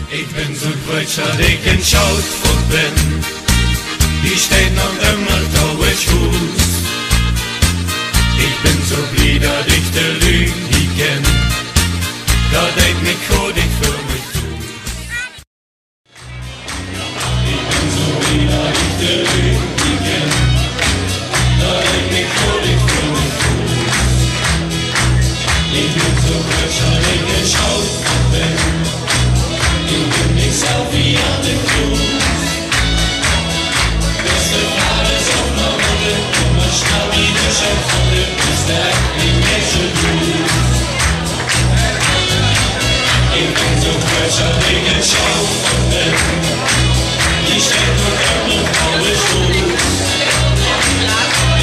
Ik ben zo kwijt dat ik een Schoutfurt ben. Die steht nog immer trouwens goed. Ik ben zo blij dat ik de Lügen niet ken. Dat deed me goed, ik voel me goed. Ik ben zo blij dat ik de Lügen niet ken. Dat deed me goed, ik voel me goed. Ik ben zo kwijt dat ik een Schoutfurt ben. Ik ben mezelf niet aan de kroeg. Beste vaders op mijn moeder, maar snel wie de schop van de sterk niet meer zo goed. Ik ben zo kwijt dat ik een Schoutfurt ben. Die steekt nog helemaal alles goed.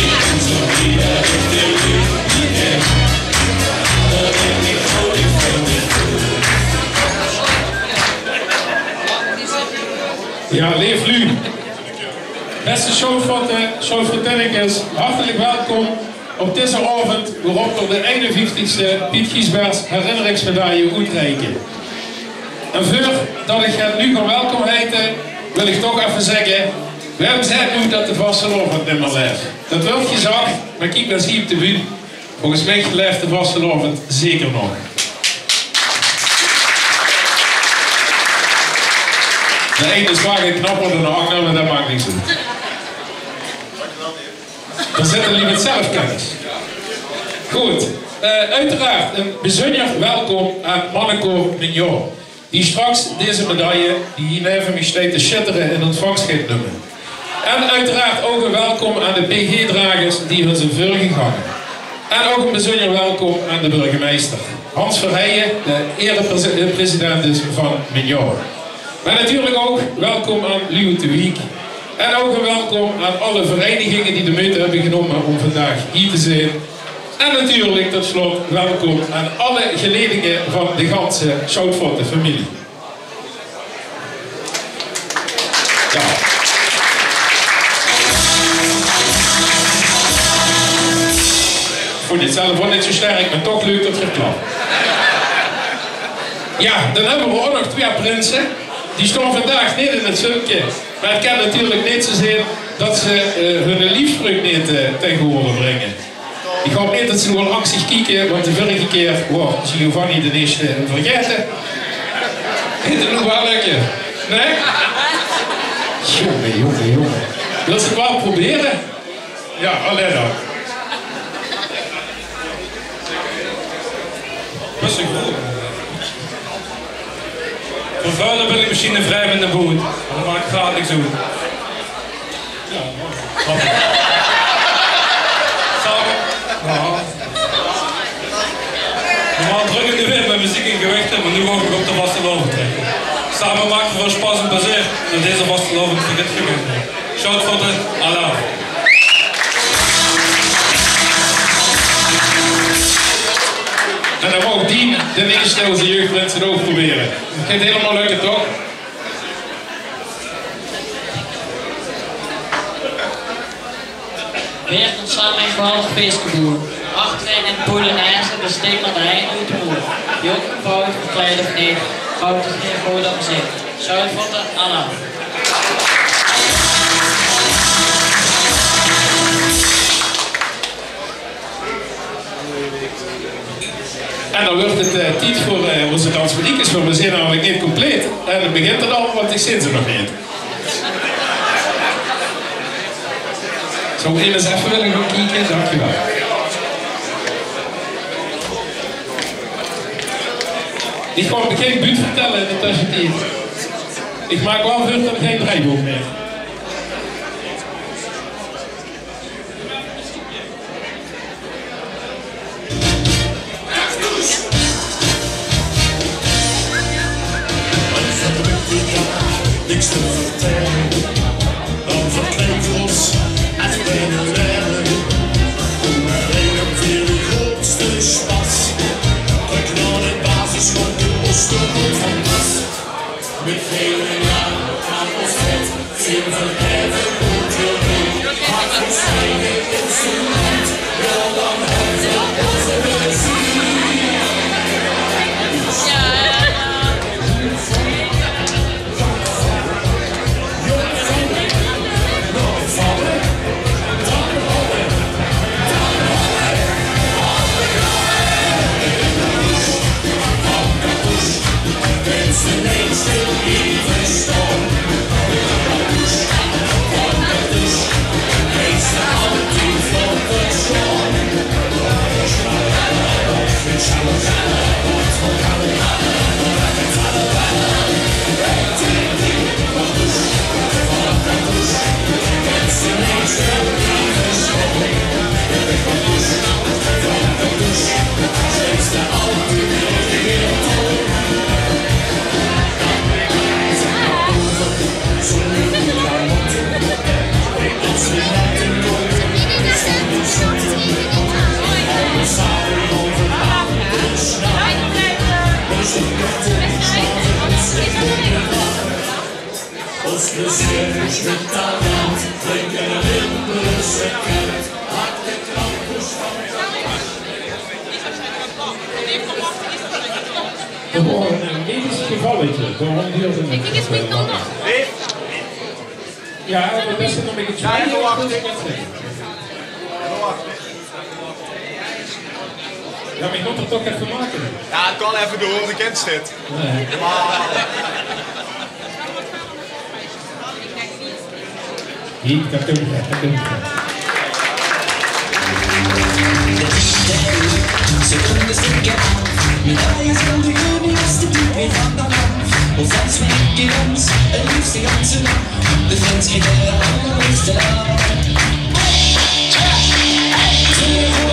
Ik ben zo blij dat ik de Lügen niet ken. Dat ik niet goed, ik voel me goed. Ja, leef Lu. Beste Schoutfurtenikers, hartelijk welkom op deze avond waarop we de 51ste Piet Giesberts herinneringsmedaille uitreiken. En voordat ik het nu ga welkom heten, wil ik toch even zeggen, we hebben gezegd nu dat de vastelovend niet meer leeft. Dat wordt gezegd, maar kijk naar zie op de buurt. Volgens mij leeft de vastelovend zeker nog. De ene is vaak een knapper dan de andere, maar dat maakt niks uit. Dan zetten we liever zelfkennis. Goed, uiteraard een bijzonder welkom aan Mannenkoor Mignon, die straks deze medaille, die hier neven me steeds te schitteren, in ontvangst gaat nemen. En uiteraard ook een welkom aan de PG-dragers die ons zijn voor gegangen. En ook een bijzonder welkom aan de burgemeester, Hans Verheijen, de erepresident dus van Mignon. Maar natuurlijk ook welkom aan Luwe de Wiek. En ook een welkom aan alle verenigingen die de moeite hebben genomen om vandaag hier te zijn. En natuurlijk tot slot welkom aan alle geledingen van de ganse Schoutfurter familie. Ja. Ik vond dit zelf ook niet zo sterk, maar toch leuk dat het klapt. Ja, dan hebben we ook nog twee prinsen. Die staan vandaag niet in het zulke, maar het kan natuurlijk niet zo zijn dat ze hun liefspreuk niet ten gehore brengen. Ik hoop niet dat ze nog wel angstig kijken, want de vorige keer was Giovanni de eerste vergeten. Is het nog wel lekker? Nee? Jongen. Wil ze het wel proberen? Ja, alleen dan. Dat is goed. Vervuilen wil ik machine vrij met de boot. Dan maak ik graag niks doen. Ja, mooi. Samen. Ja. Normaal druk in de wind met muziek en gewichten, maar nu ga ik op de vastelovend trekken. Samen maken we veel spas en plezier dat deze vastelovend vergeten gebeurt. Schoutfurter, Allah. En dan mag die de eerste onze jeugdmensen ook proberen. Het gaat helemaal lukken, toch? Weer ontstaan mijn geweldig feestgeboer. Achterin in Polonaise de steeklanderij uit de moer. Jong vrouw verkleiden verneed. Fout is geen goede om zich. Schoutfurter, Allah. En dan wordt het tijd voor onze dansmediekers, want we zijn namelijk niet compleet. En dan begint het al, want ik zit er nog niet. Zou ik eens even willen gaan kijken? Dankjewel. Ik ga me geen buurt vertellen in de tussentijd. Ik maak wel voor dat er geen draaiboek meer. Niks te vertellen, dan verkleed ons als bijna maar één op weer de grootste spas. Druk naar de basisschool, de Osterhoek van Bas. Met vele jaren aan ons vet, zien we even goed heel goed. Hard verschijnen instrument, wel dan hebben we onze muziek. we zwemmen met talent, drinken een Limburgse kent. Hak de krampus van Er was een medisch gevalletje, daarom duurde het langer. Ja, maar dat is nog een beetje Ja, even wachten. Ja, maar je moet er toch even maken. Ja, het kan even door, de kind zit. Nee. Hier, dat kun je. Sekunde sticker auf, mit alles von der König ist der Typ wie Van der Kampf. Und sonst mit uns, liebst die ganze Nacht. Du findest wie der allerliebste Lauf.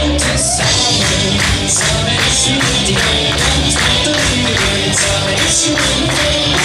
Und es zusammen, zusammen ist schon die Welt. Und der Liebe, zusammen ist schon die Welt.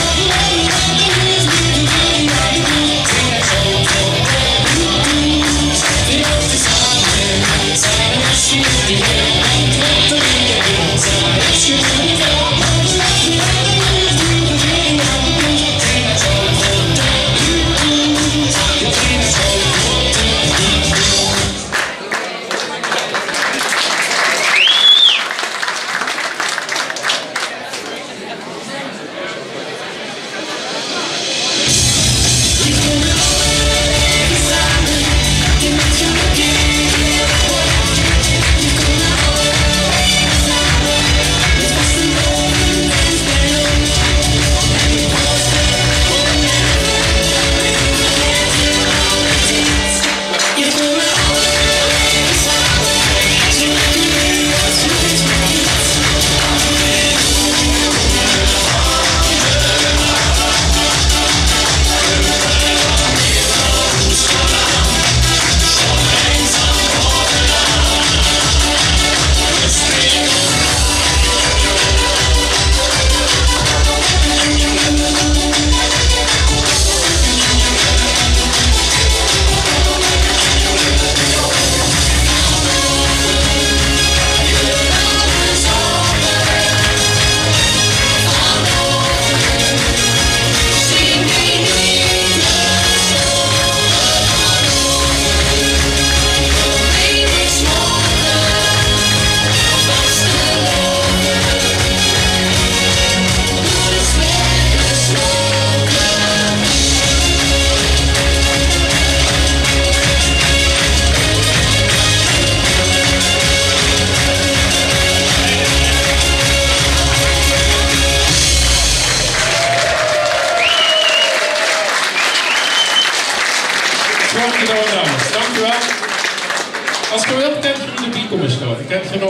Als je wilt, kent je de biekommen staan. Ik heb je nog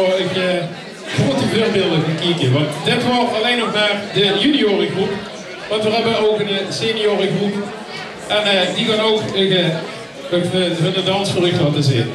grote voorbeelden gekeken. Want dit was alleen nog maar de juniorengroep. Want we hebben ook een seniorengroep. En die gaan ook hun dans voor u laten zien.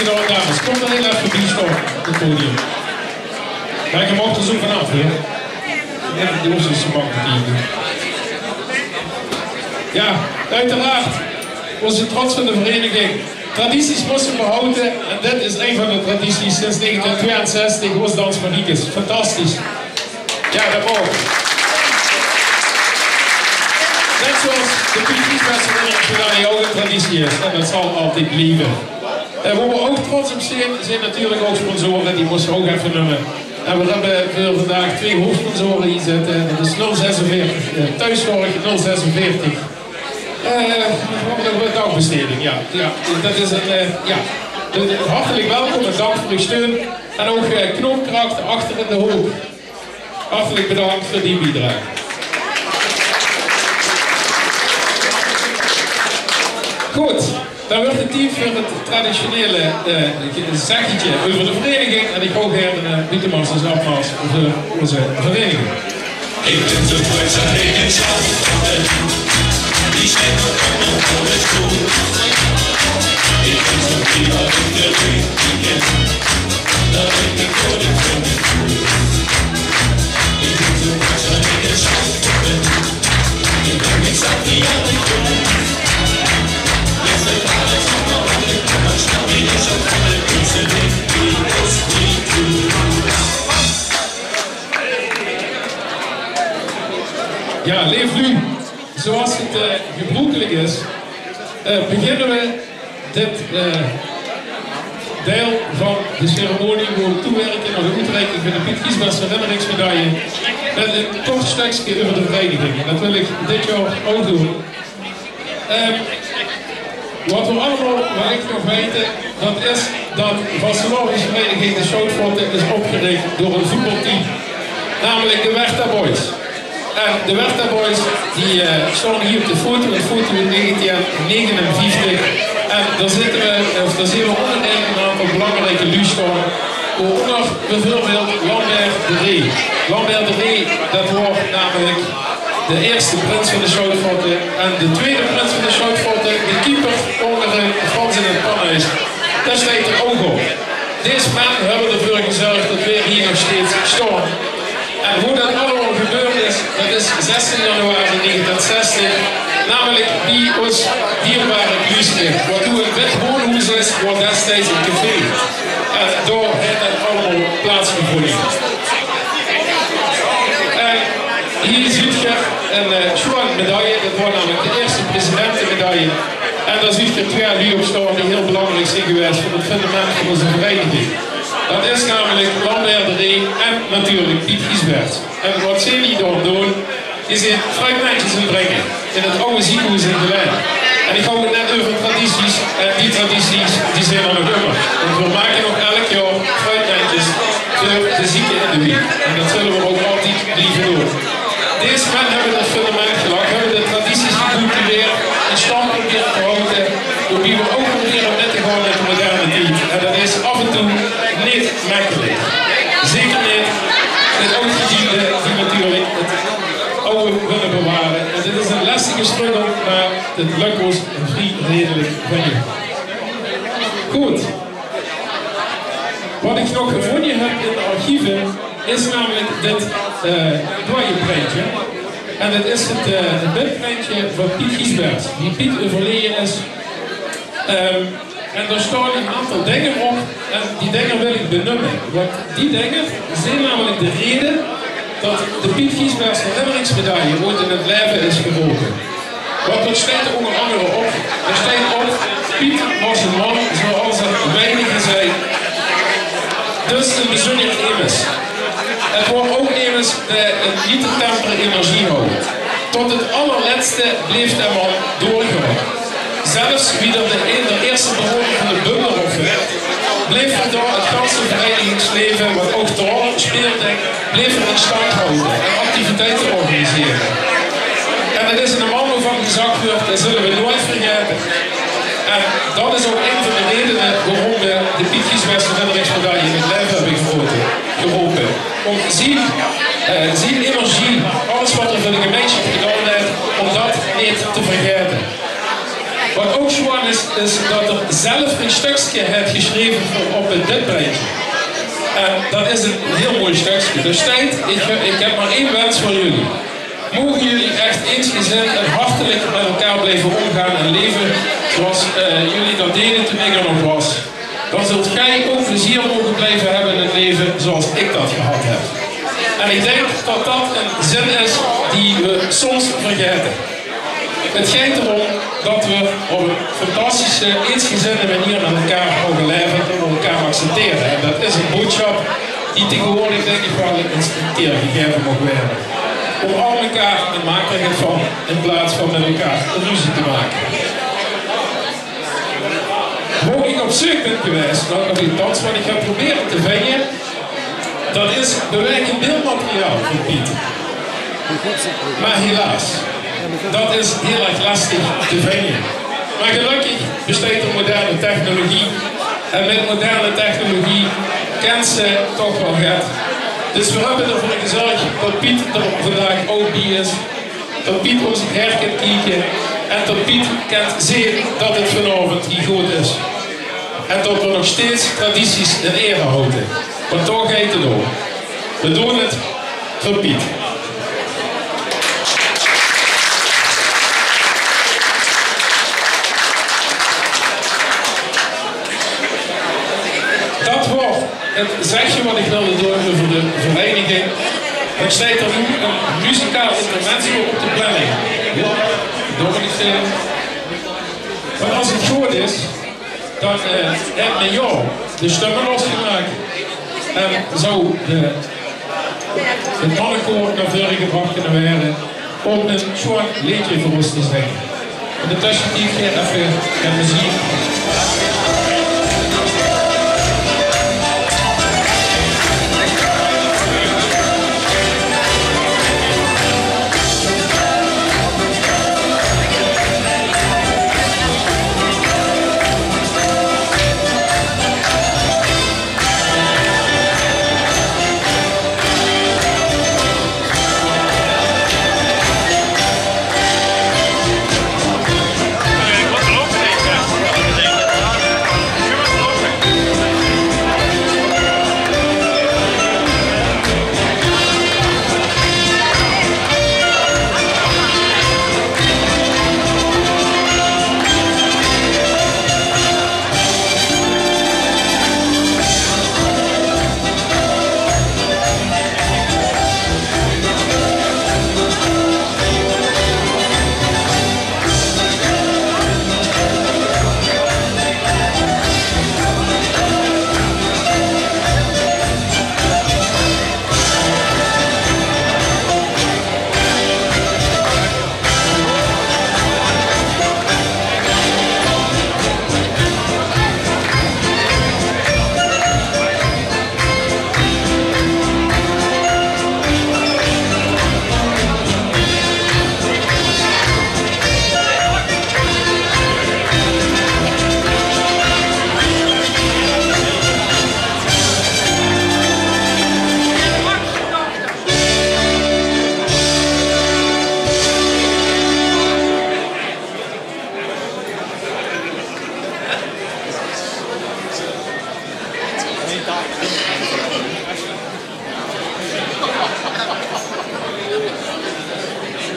gedaan, dames. Kom er heel even bij staan op het podium. Kijk, je mag er zo vanaf, hè. Ja, die was dus zo makkelijk. Ja, uiteraard. Onze trots van de vereniging. Tradities moesten behouden en dit is een van de tradities sinds 1962, Hoosdans Mariekes. Fantastisch. Ja, dat mag. Net zoals de Piet-Giesbest ook een traditie is en dat zal altijd blijven. Waar we ook trots op zijn natuurlijk ook sponsoren, die moesten ook even noemen. En we hebben voor vandaag 2 hoofdsponsoren hier zitten. Dat is 046 thuiszorg 046. Wat dagbesteding, ja. Dat is een, hartelijk welkom en dank voor uw steun. En ook knoopkracht achter in de hoek. Hartelijk bedankt voor die bijdrage. Goed, dan wordt het tijd voor het traditionele zeggetje over de vereniging. En ik wou gerne Pietermasters afmaas voor onze vereniging. Ik ben zo trots dat ik het zelf die stekker komt voor het goed. Ik ben zo blij dat ik de richting ken, dat ik de code vind. Ik ben zo trots dat ik het zelf ben. Ik ben niet zelf die aan de grond. Met de vader van mijn maar snel weer eens op van de kunst en ik die ons niet doen. Ja, leef nu. Zoals het gebruikelijk is, beginnen we dit deel van de ceremonie voor het toewerken naar de uitreiking van de Piet Giesbest herinneringsmedaille met een kort stukje over de vereniging. En dat wil ik dit jaar ook doen. Wat we allemaal wellicht nog weten, dat is dat de vastelovensche vereniging de Schootvoorten is opgericht door een voetbalteam, namelijk de Werther Boys. En de Werther Boys die staan hier op de foto in 1959. En daar zien we onderin een aantal belangrijke lu's staan. Waaronder bijvoorbeeld Lambert de Ree. Lambert de Ree, dat wordt namelijk de eerste prins van de Schootvoorten. En de tweede prins van de Schootvoorten, de keeper onder Frans in het Panhuis. Daar staat er ook op. Deze mannen hebben ervoor gezorgd dat we hier nog steeds staan. En hoe dat allemaal gebeurd is, dat is 16 januari 1960, namelijk die ons dierbare Kluislicht. Wat hoe een wit woonhuis is, wordt destijds een café. En daar heeft dat allemaal plaatsgevonden. En hier ziet je een Schwan medaille, dat wordt namelijk de eerste presidentenmedaille. En daar ziet je 2 lui op staan die heel belangrijk zijn geweest voor het fundament van onze vereniging. Dat is namelijk Lambert de Ree en natuurlijk Piet Giesbert. En wat ze die dan doen, is in fruitmandjes inbrengen in het oude ziekenhuis in Gelijn. En ik hou het net over tradities en die tradities die zijn er nog immer. Want we maken nog elk jaar fruitmandjes voor de zieken in de wieg. En dat zullen we ook altijd blijven doen. Deze mensen hebben het fundament gelegd, hebben de tradities gecultiveerd en stand proberen te houden, door wie we ook proberen met te gaan met de moderne tijd. En dat is af en toe niet makkelijk. Zeker niet het oudgediende die natuurlijk het oude willen bewaren. En dit is een lastige struggle, maar het lukt ons vrij redelijk van je. Goed. Wat ik nog gevonden heb in de archieven is namelijk dit dooienprintje. En dat is het bedprintje van Piet Giesbert, die Piet overleden is. En daar staan een aantal dingen op en die dingen wil ik benoemen. Want die dingen zijn namelijk de reden dat de Piet Giesbert herinneringsmedaille ooit in het leven is geroken. Want er staat er onder andere op, er staat op, Piet was een man zoals er weinigen zijn. Dus een bijzonder immers. Het wordt ook immers een niet-tempere energie houden. Tot het allerlaatste bleef de man doorgaan. Zelfs wie er de eerste bewoner van de Bungelhof werd, bleef er door het ganse verenigingsleven, wat ook daar speelde, bleef er in stand houden en activiteiten organiseren. En dat is een man waarvan gezegd wordt, dat zullen we nooit vergeten. En dat is ook een van de redenen waarom we de Piet Giesbert herinneringsmedaille in het leven hebben geholpen. Om zien energie, alles wat er voor de gemeenschap gedaan heeft, om dat niet te vergeten. Wat ook zwaar is, is dat er zelf een stukje heeft geschreven op het ditbreintje. En dat is een heel mooi stukje. Dus tijd, ik heb maar één wens voor jullie. Mogen jullie echt eensgezind en hartelijk met elkaar blijven omgaan en leven zoals jullie dat deden toen ik er nog was. Dan zult jij ook plezier mogen blijven hebben in het leven zoals ik dat gehad heb. En ik denk dat dat een zin is die we soms vergeten. Het gaat erom dat we op een fantastische, eensgezinde manier met elkaar mogen leven en elkaar accepteren. En dat is een boodschap die tegenwoordig denk ik wel eens een keer gegeven mag worden. Omarm elkaar en maak er het van in plaats van met elkaar een ruzie te maken. Waar ik op zoek ben geweest naar iets wat ik ga proberen te vinden, dat is bewerkend beeldmateriaal van Piet. Maar helaas, dat is heel erg lastig te vinden. Maar gelukkig bestaat er moderne technologie. En met moderne technologie kent ze toch wel het. Dus we hebben ervoor gezorgd dat Piet er vandaag ook bij is. Dat Piet ons her kan kijken. En dat Piet kan zien dat het vanavond hier goed is. En dat we nog steeds tradities in ere houden. Want toch gaat het door. We doen het voor Piet. Dat was het zegje wat ik wilde doen over de vereniging. Er staat er nu een muzikaal intermezzo op de planning. Ja, doorgegeven. Maar als het goed is, dan heeft men jou de stemmen losgemaakt. En zou het mannenkoor naar voren gebracht kunnen werden om een schoon liedje voor ons te zingen. En de tussentijd even en muziek.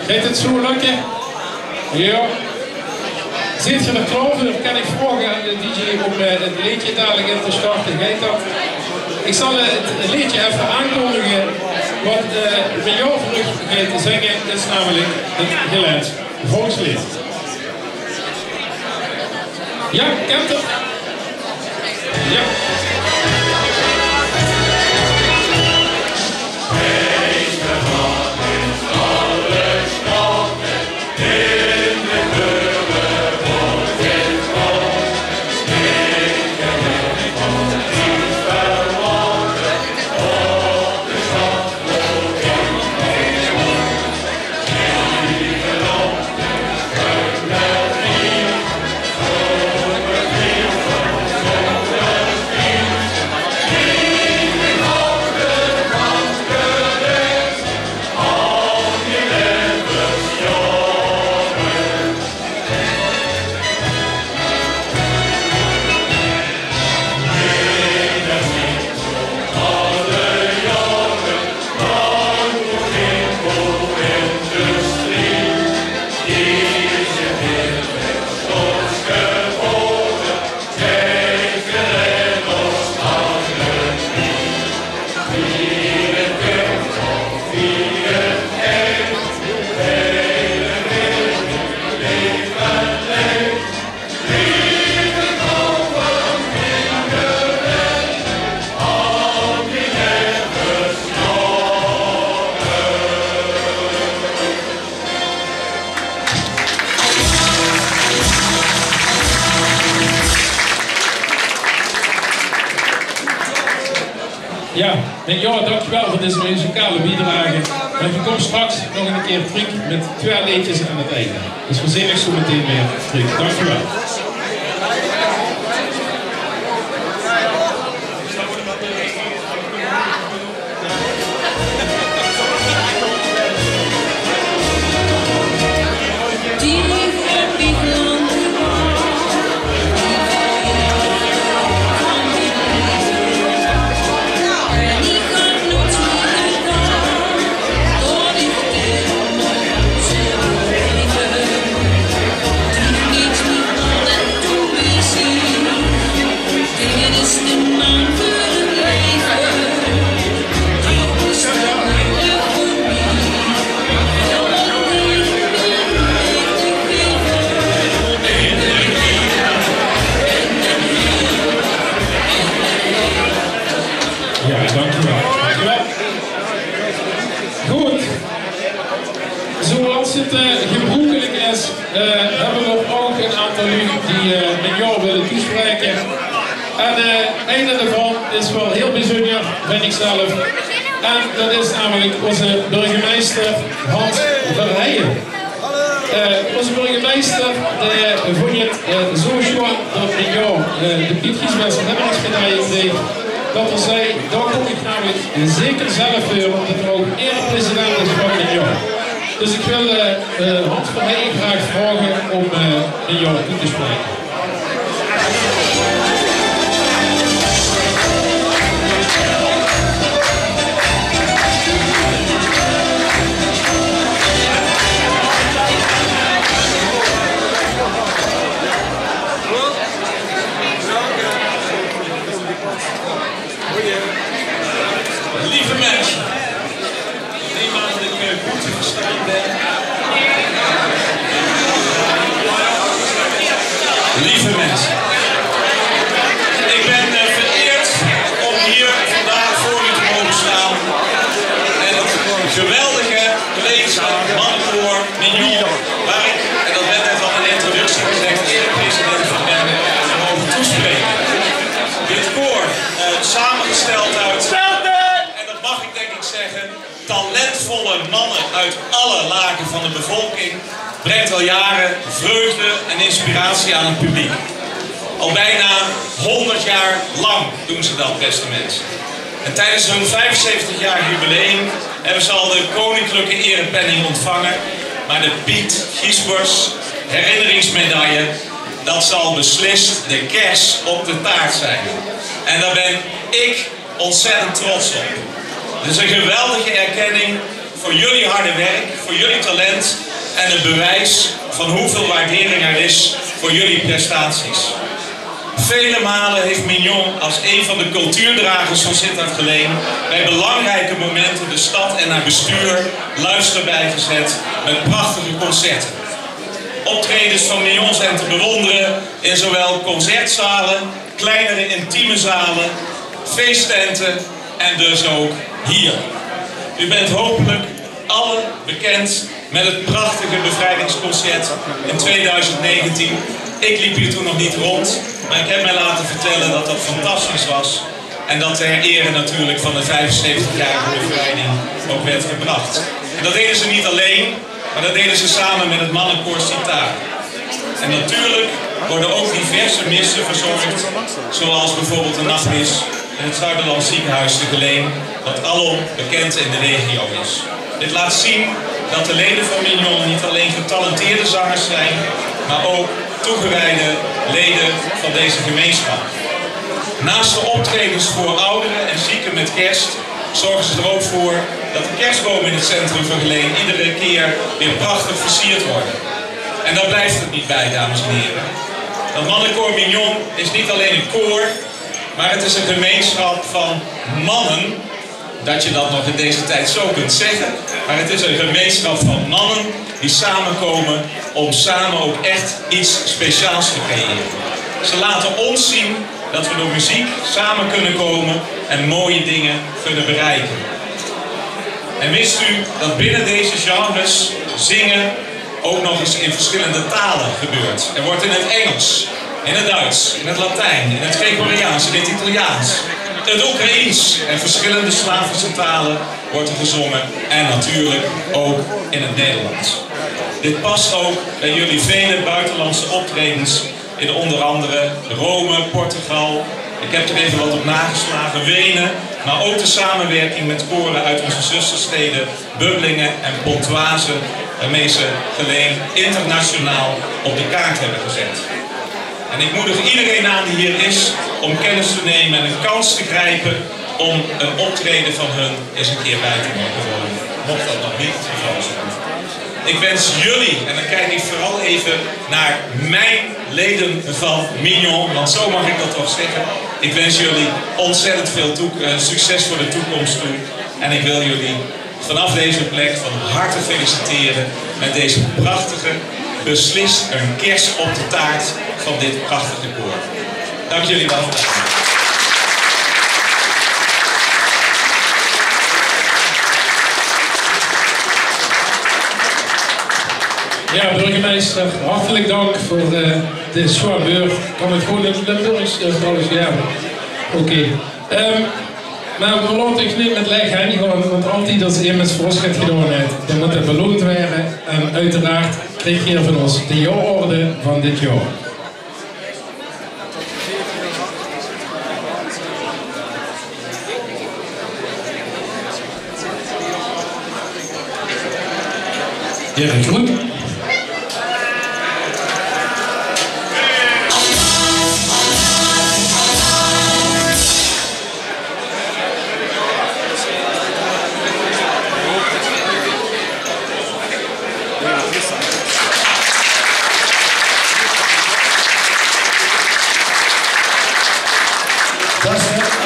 Gaat het zo lukken? Ja. Zit je er klaar voor? Kan ik vragen aan de DJ om het liedje dadelijk in te starten? Gaat dat? Ik zal het liedje even aankondigen. Wat met jou terug gaat te zingen is namelijk het geluid. Volkslied. Ja, kent het? Ja. Ja, Mignon, dankjewel voor deze muzikale bijdrage. Maar je komt straks nog een keer terug met 2 liedjes aan het einde. Dus we zien je zo meteen weer terug. Dankjewel. Goed, zoals het gebruikelijk is, hebben we ook een aantal die Mignon willen toespreken. En een daarvan is wel heel bijzonder, vind ik zelf. En dat is namelijk onze burgemeester Hans Verheijen. Onze burgemeester vond het zo schoon dat Mignon de Pietjeswissel hebben gedaan. Dat er zei, daar kom ik namelijk zeker zelf weer, omdat er ook een president is van Mignon. Dus ik wil Hans Verheijen graag vragen om Mignon toe te spreken. Lieve mensen, neem aan dat ik goed te verstaan ben. Lieve mensen, ik ben vereerd om hier vandaag voor u te mogen staan en het geweldige collegaschap Mannenkoor Mignon, waar ik, en dat werd net al in de introductie gezegd, eerder president van ben, mogen toespreken. Dit koor, samengesteld uit, en dat mag ik denk ik zeggen, talentvolle mannen uit alle lagen van de bevolking, brengt al jaren vreugde en inspiratie aan het publiek. Al bijna 100 jaar lang doen ze dat, beste mensen. En tijdens hun 75-jarig jubileum hebben ze al de koninklijke erepenning ontvangen, maar de Piet Giesbers herinneringsmedaille, dat zal beslist de kers op de taart zijn. En daar ben ik ontzettend trots op. Het is een geweldige erkenning voor jullie harde werk, voor jullie talent en het bewijs van hoeveel waardering er is voor jullie prestaties. Vele malen heeft Mignon als een van de cultuurdragers van Sint-Afgeleen bij belangrijke momenten de stad en haar bestuur luisterbij gezet met prachtige concerten. Optredens van Mignon zijn te bewonderen in zowel concertzalen, kleinere intieme zalen, feesttenten en dus ook hier. U bent hopelijk allen bekend met het prachtige bevrijdingsconcert in 2019. Ik liep hier toen nog niet rond, maar ik heb mij laten vertellen dat dat fantastisch was. En dat ter ere natuurlijk van de 75-jarige bevrijding ook werd gebracht. En dat deden ze niet alleen, maar dat deden ze samen met het mannenkoor Sitaar. En natuurlijk worden ook diverse missen verzorgd, zoals bijvoorbeeld de nachtmis in het Zuiderlands ziekenhuis te Geleen, dat alom bekend in de regio is. Dit laat zien dat de leden van Mignon niet alleen getalenteerde zangers zijn, maar ook toegewijde leden van deze gemeenschap. Naast de optredens voor ouderen en zieken met kerst zorgen ze er ook voor dat de kerstbomen in het centrum van Geleen iedere keer weer prachtig versierd worden. En daar blijft het niet bij, dames en heren. Dat mannenkoor Mignon is niet alleen een koor, maar het is een gemeenschap van mannen, dat je dat nog in deze tijd zo kunt zeggen, maar het is een gemeenschap van mannen die samenkomen om samen ook echt iets speciaals te creëren. Ze laten ons zien dat we door muziek samen kunnen komen en mooie dingen kunnen bereiken. En wist u dat binnen deze genres zingen ook nog eens in verschillende talen gebeurt? Er wordt in het Engels, in het Duits, in het Latijn, in het Gregoriaans, in het Italiaans. Het Oekraïens en verschillende Slavische talen wordt er gezongen en natuurlijk ook in het Nederlands. Dit past ook bij jullie vele buitenlandse optredens in onder andere Rome, Portugal. Ik heb er even wat op nageslagen, Wenen, maar ook de samenwerking met koren uit onze zustersteden Bubblingen en Pontoise, waarmee ze Geleen internationaal op de kaart hebben gezet. En ik moedig iedereen aan die hier is om kennis te nemen en een kans te grijpen om een optreden van hun eens een keer bij te mogen wonen, mocht dat nog niet het geval zijn. Ik wens jullie, en dan kijk ik vooral even naar mijn leden van Mignon, want zo mag ik dat toch zeggen. Ik wens jullie ontzettend veel succes voor de toekomst toe. En ik wil jullie vanaf deze plek van harte feliciteren met deze prachtige, beslist een kers op de taart van dit prachtige koor. Dank jullie wel. Ja, burgemeester, hartelijk dank voor de soirée. Kan het gewoon in het Limburgs alles hebben? Oké. Maar we laten ons niet met leeg heen gaan, want altijd als iemand voor ons gaat gedaan heeft, dan moet het beloond worden. En uiteraard krijg je hier van ons de jaarorde van dit jaar. Erik Groen.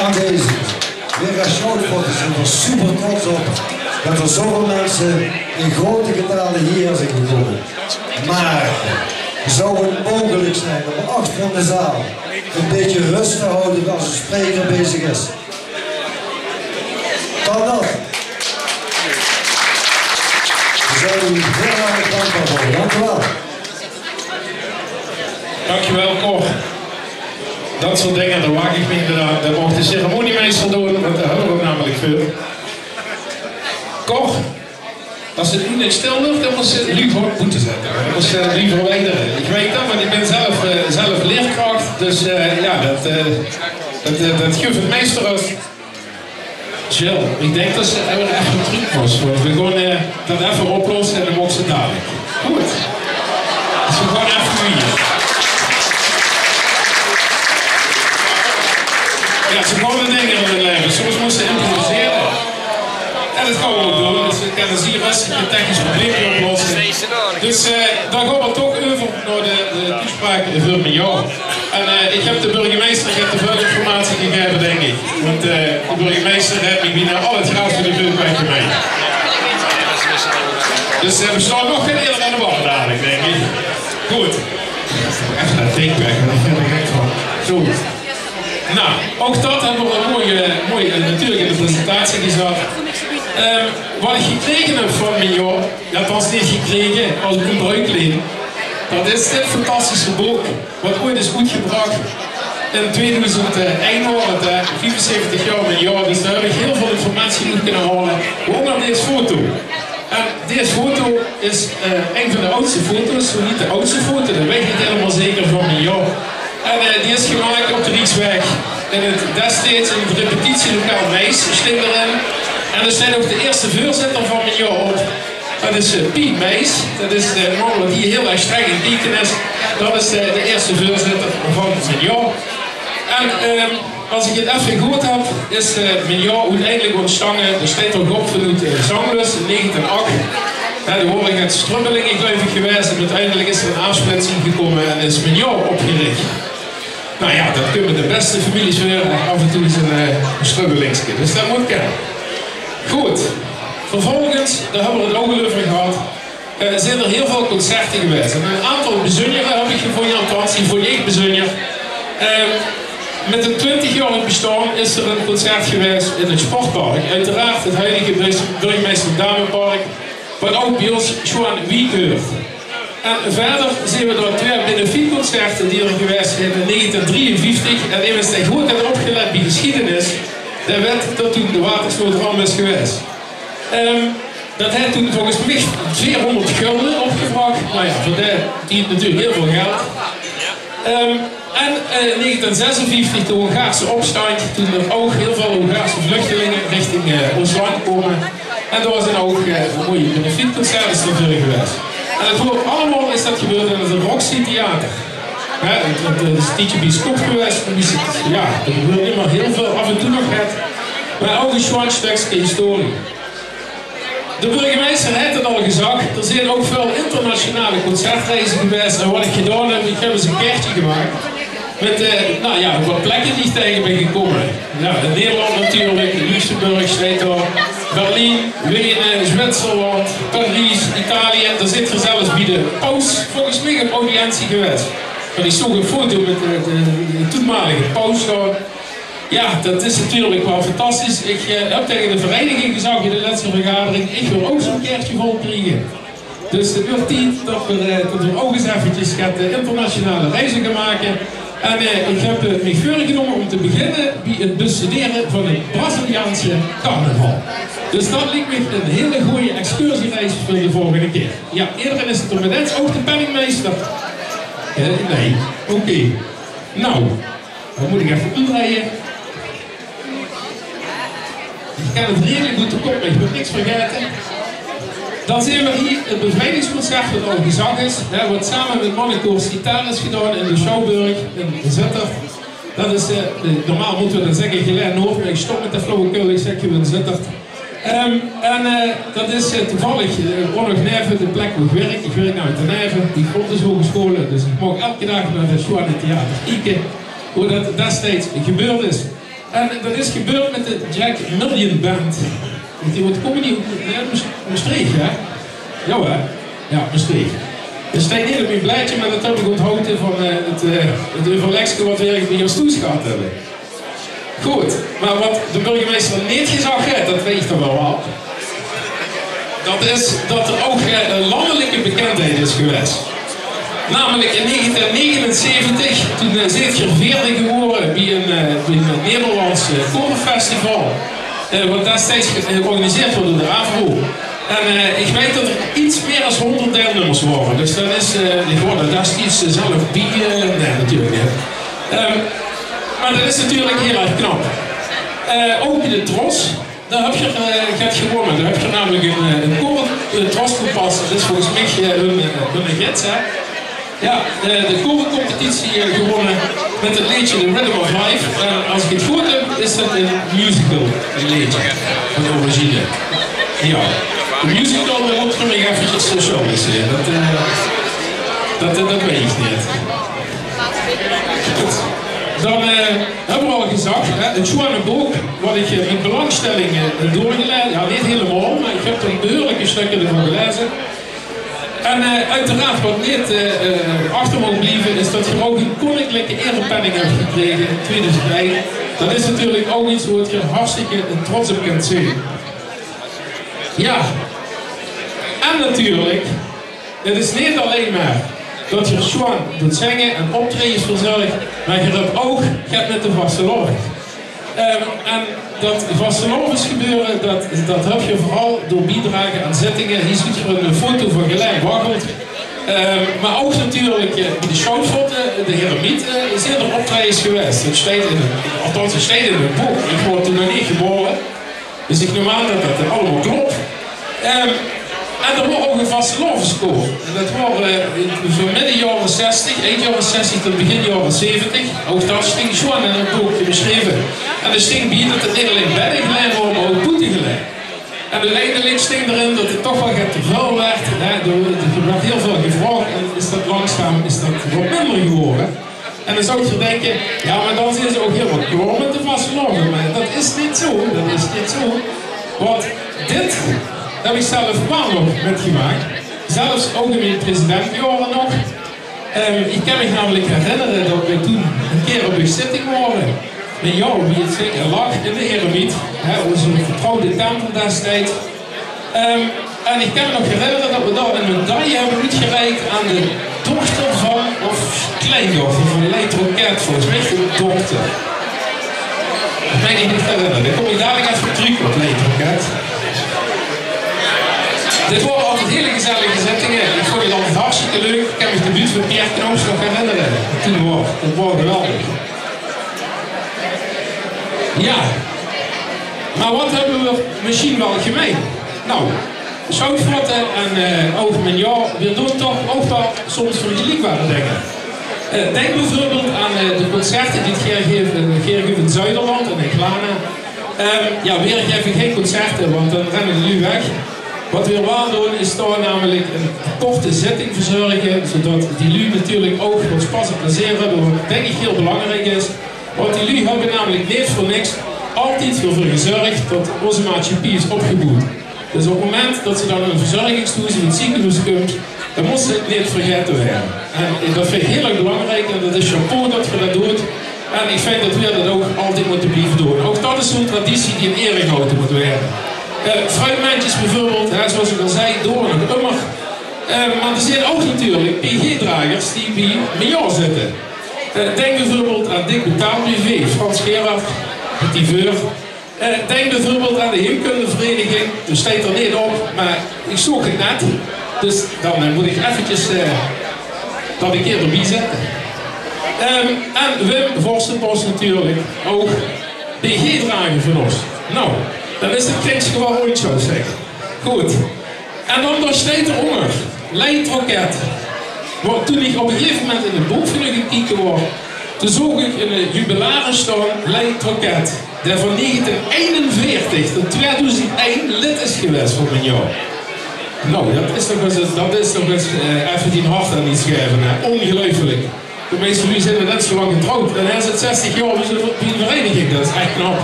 Aanwezig. Weer Schootfoto's zijn er super trots op dat er zoveel mensen in grote getalen hier zijn gekomen. Maar zou het mogelijk zijn om achter van de zaal een beetje rust te houden als een spreker bezig is? Kan dat? We zijn u heel erg dankbaar voor. Dank u wel. Dankjewel, Cor. Dat soort dingen, daar waag ik me inderdaad. Dat mocht de ceremoniemeester doen, want daar hebben we ook namelijk veel. Cor, als het nu niet stil ligt, dan moest je liever op moeten zetten. Dan moest je liever verwijderen. Ik weet dat, want ik ben zelf leerkracht, dus ja, dat geeft het meester als chill. Ik denk dat er echt een truc was. We gewoon dat even oplossen en dan wordt ze dadelijk. Goed. Dus we gewoon even hier. Ja, ze wonen dingen in hun leven. Soms moeten ze improviseren. En dat gaan we ook doen. Dus we kunnen hier rustig een technisch probleem oplossen. Dus dan gaan we toch over naar de toespraak voor Mignon. En ik heb de burgemeester de veel informatie gegeven, denk ik. Want de burgemeester heeft me bijna al het gras voor de buurtwijkje mee. Dus we staan nog geen eerder aan de bal dadelijk, denk ik. Goed. Even dat ding weg, want ik vind er gek van. Zo. Nou, ook dat hebben we een mooie natuurlijk in de presentatie gezet. Wat ik gekregen heb van Mignon, dat was niet gekregen als een bruikleen. Dat is dit fantastische boek, wat ooit is uitgebracht in 2001, 75 jaar Mignon. Dus daar heb ik heel veel informatie uit kunnen halen, waaronder deze foto. En deze foto is een van de oudste foto's, zo niet de oudste foto, dat weet ik helemaal zeker van Mignon. En die is gemaakt op de Rietsweg. In het destijds in het repetitielokaal Meis, sting erin. En er staat ook de eerste voorzitter van Mignon op. Dat is Piet Meis. Dat is de man die heel erg streng in dieken is. Dat is de eerste voorzitter van Mignon. En als ik het even gehoord heb, is Mignon uiteindelijk ontstaan. Er staat ook op vanuit Zanglus in 1908. Ja, daar hoor ik het strubbelingen geloof ik geweest. En uiteindelijk is er een aansplitsing gekomen en is Mignon opgericht. Nou ja, dat kunnen de beste families weer af en toe eens een strubbelingsje. Dus dat moet kennen. Goed. Vervolgens, daar hebben we het ook al over gehad, zijn er heel veel concerten geweest. En een aantal bezonjeren heb ik gevonden, althans die vond ik bezonjer. Met een 20-jarig bestaan is er een concert geweest in het sportpark. Uiteraard het huidige burgemeester Damenpark, wat ook bij ons gewoon wie hoort. En verder zien we daar twee benefietconcerten die er geweest zijn in 1953. En even is goed en opgelet bij geschiedenis. Dat werd tot toen de watersnoodramp is geweest. Dat heeft toen volgens mij 400 gulden opgebracht. Nou ja, voor dat dient natuurlijk heel veel geld. En in 1956, de Hongaarse opstand, toen er ook heel veel Hongaarse vluchtelingen richting Oost-Land komen. En daar was ook een mooie benefietconcert natuurlijk geweest. En het wordt allemaal is dat gebeurd in het Roxy Theater. Het is Tietje Bieskop geweest. Ja, er gebeurt immer heel veel, af en toe nog het. Maar ook een schoon stukje historie. De burgemeester heeft het al gezegd. Er zijn ook veel internationale concertreizen geweest. En wat ik gedaan heb, ik heb eens een kaartje gemaakt. Met nou ja, wat plekken die ik tegen ben gekomen. Ja, in Nederland natuurlijk, Luxemburg, Zweden, Berlijn, Wenen, Zwitserland, Parijs, Italië. Daar zit er zelfs bij de paus volgens mij een audiëntie geweest. Maar ik zag een foto met de toenmalige paus daar. Ja, dat is natuurlijk wel fantastisch. Ik heb tegen de vereniging gezegd in de laatste vergadering, ik wil ook zo'n kaartje vol krijgen. Dus het wordt tijd dat we ook eens eventjes internationale reizen gaan maken. En ik heb me voorgenomen om te beginnen bij het bestuderen van het Braziliaanse carnaval. Dus dat lijkt me een hele goede excursiereis voor de volgende keer. Ja, eerder is het er met eens ook de penningmeester. Nee, oké. Nou, dan moet ik even omdraaien. Ik kan het redelijk goed te kop, maar ik moet niks vergeten. Dan zien we hier het bevrijdingsconcert wat al gezag is. Wat samen met Mannenkoor Citaar is gedaan in de Schouwburg in Zittert. Dat is, normaal moeten we dan zeggen Geleen Noord, maar ik stop met de flauwekul, ik zeg je in Zittert. Dat is toevallig Onnog-Neven, de plek waar ik werk. Ik werk nou in de Neven, die grond is hogescholen, dus ik mag elke dag naar het Schwane Theater kijken hoe dat destijds gebeurd is. En dat is gebeurd met de Jack Million Band. Die wordt comedy Maastricht, hè? Ja, hè? Ja, Maastricht. Er staat niet op mijn blaadje, maar dat heb ik onthouden van het overlegje wat we eigenlijk met ons toes gehad hebben. Goed, maar wat de burgemeester niet gezegd heeft, dat weet je wel al. Dat is dat er ook een landelijke bekendheid is geweest. Namelijk in 1979, toen Zeetger vierde geworden bij een Nederlands korenfestival. Wat destijds georganiseerd wordt door de AVRO. En ik weet dat er iets meer dan 100 deelnemers waren. Dus dat is geworden, daar is iets zelf bij. Nee, natuurlijk niet. Maar dat is natuurlijk heel erg knap. Ook in de Tros, daar heb je gewonnen. Daar heb je namelijk een Troskompas, dat is volgens mij hun gids. Ja, de korencompetitie gewonnen met het liedje The Rhythm of Life. Als ik het goed heb, is dat een musical liedje van de origine. Ja, de musical moet voor mij eventjes zo is. Dat weet ik niet. Goed. Dan hebben we al gezegd, het Schwanenboek, wat ik met belangstelling doorgeleid, ja niet helemaal, maar ik heb er behoorlijke stukken ervan gelezen. En uiteraard wat niet achter mogen blijven is dat je ook een koninklijke erepenning hebt gekregen in 2003. Dat is natuurlijk ook iets waar je hartstikke trots op kunt zijn. Ja, en natuurlijk, het is niet alleen maar dat je gewoon doet zingen en optredens verzorgt, maar je hebt ook met de vastelovend. En dat vastelovens gebeuren, dat heb je vooral door bijdragen aan zittingen. Hier ziet je een foto van Gelijk Waggelt. Maar ook natuurlijk bij de Schoutvotten, de Heremiet, zijn er optredens geweest. Het staat in het boek. Ik word toen nog niet geboren. Dus ik neem aan dat dat allemaal klopt. En er wordt ook een vastelovenskoor. Dat waren van midden jaren 60, eind jaren 60 tot begin jaren 70. Ook dat sting gewoon in een boekje beschreven. En de sting biedt dat het niet alleen bedden geleid wordt, maar ook boete geleid. En uiteindelijk sting erin dat het toch wel te veel werd. Er werd heel veel gevraagd en is dat langzaam wat minder geworden. En dan zou je denken, ja maar dan zijn ze ook heel wat klaar met de vasteloven. Maar dat is niet zo, dat is niet zo. Want dit heb ik zelf wel nog metgemaakt. Zelfs ook in mijn presidentjaren nog. Ik kan me namelijk herinneren dat we toen een keer op een zitting waren. Met jou, wie het zeker lag in de Eremiet. Onze vertrouwde tempel destijds. En ik kan me nog herinneren dat we daar een medaille hebben uitgereikt aan de dochter van, of kleindochter van Leid Roket, volgens mij de dochter. Dat ben ik niet herinneren. Dan kom je dadelijk even terug op Leedroket. Dit waren altijd hele gezellige zittingen. Ik vond het altijd hartstikke leuk. Ik kan me de buurt van Pierre Knoops nog herinneren. Toen was dat was geweldig. Ja. Maar wat hebben we misschien wel gemeen? Nou, Zoutvatten en over mijn jaar, we doen toch ook wel soms vergelijkbare dingen. Denk bijvoorbeeld aan de concerten die het gegeven in Zuiderland en in Glana. Ja, weer even geen concerten, want dan rennen we nu weg. Wat we wel doen is toch namelijk een korte zitting verzorgen, zodat die lui natuurlijk ook voor spas en plezier hebben, wat denk ik heel belangrijk is. Want die lui hebben namelijk niet voor niks altijd ervoor gezorgd dat onze maatschappij is opgebouwd. Dus op het moment dat ze dan een verzorgingstoezicht in het ziekenhuis komt, dan moet ze het niet vergeten werden. En dat vind ik heel erg belangrijk en dat is chapeau dat je dat doet. En ik vind dat we dat ook altijd moeten blijven doen. Ook dat is zo'n traditie die in ere gehouden moet worden. Fruitmandjes bijvoorbeeld, zoals ik al zei, door en immer. Maar er zijn ook natuurlijk PG-dragers die bij Major zitten. Denk bijvoorbeeld aan Dick Betaal BV, Frans Gerard, Tiveur. Denk bijvoorbeeld aan de heemkundevereniging, er staat er niet op, maar ik zoek het net. Dus dan moet ik eventjes dat een keer erbij zetten. En Wim Vorstenbos natuurlijk, ook PG-drager van ons. Nou, dan is het kringetje gewoon ooit zo zeggen. Goed. En dan daar staat er onder, Leidroket. Toen ik op een gegeven moment in de boekvinder gekeken was, toen zag ik in de jubilaris staan Leidroket. Die van 1941 tot 2001 lid is geweest van mijn jaar. Nou, dat is nog eens even die hart aan iets geven. Ongelooflijk. De meeste jullie zijn net zo lang getrouwd. En hij zit 60 jaar bij een vereniging. Dat is echt knap.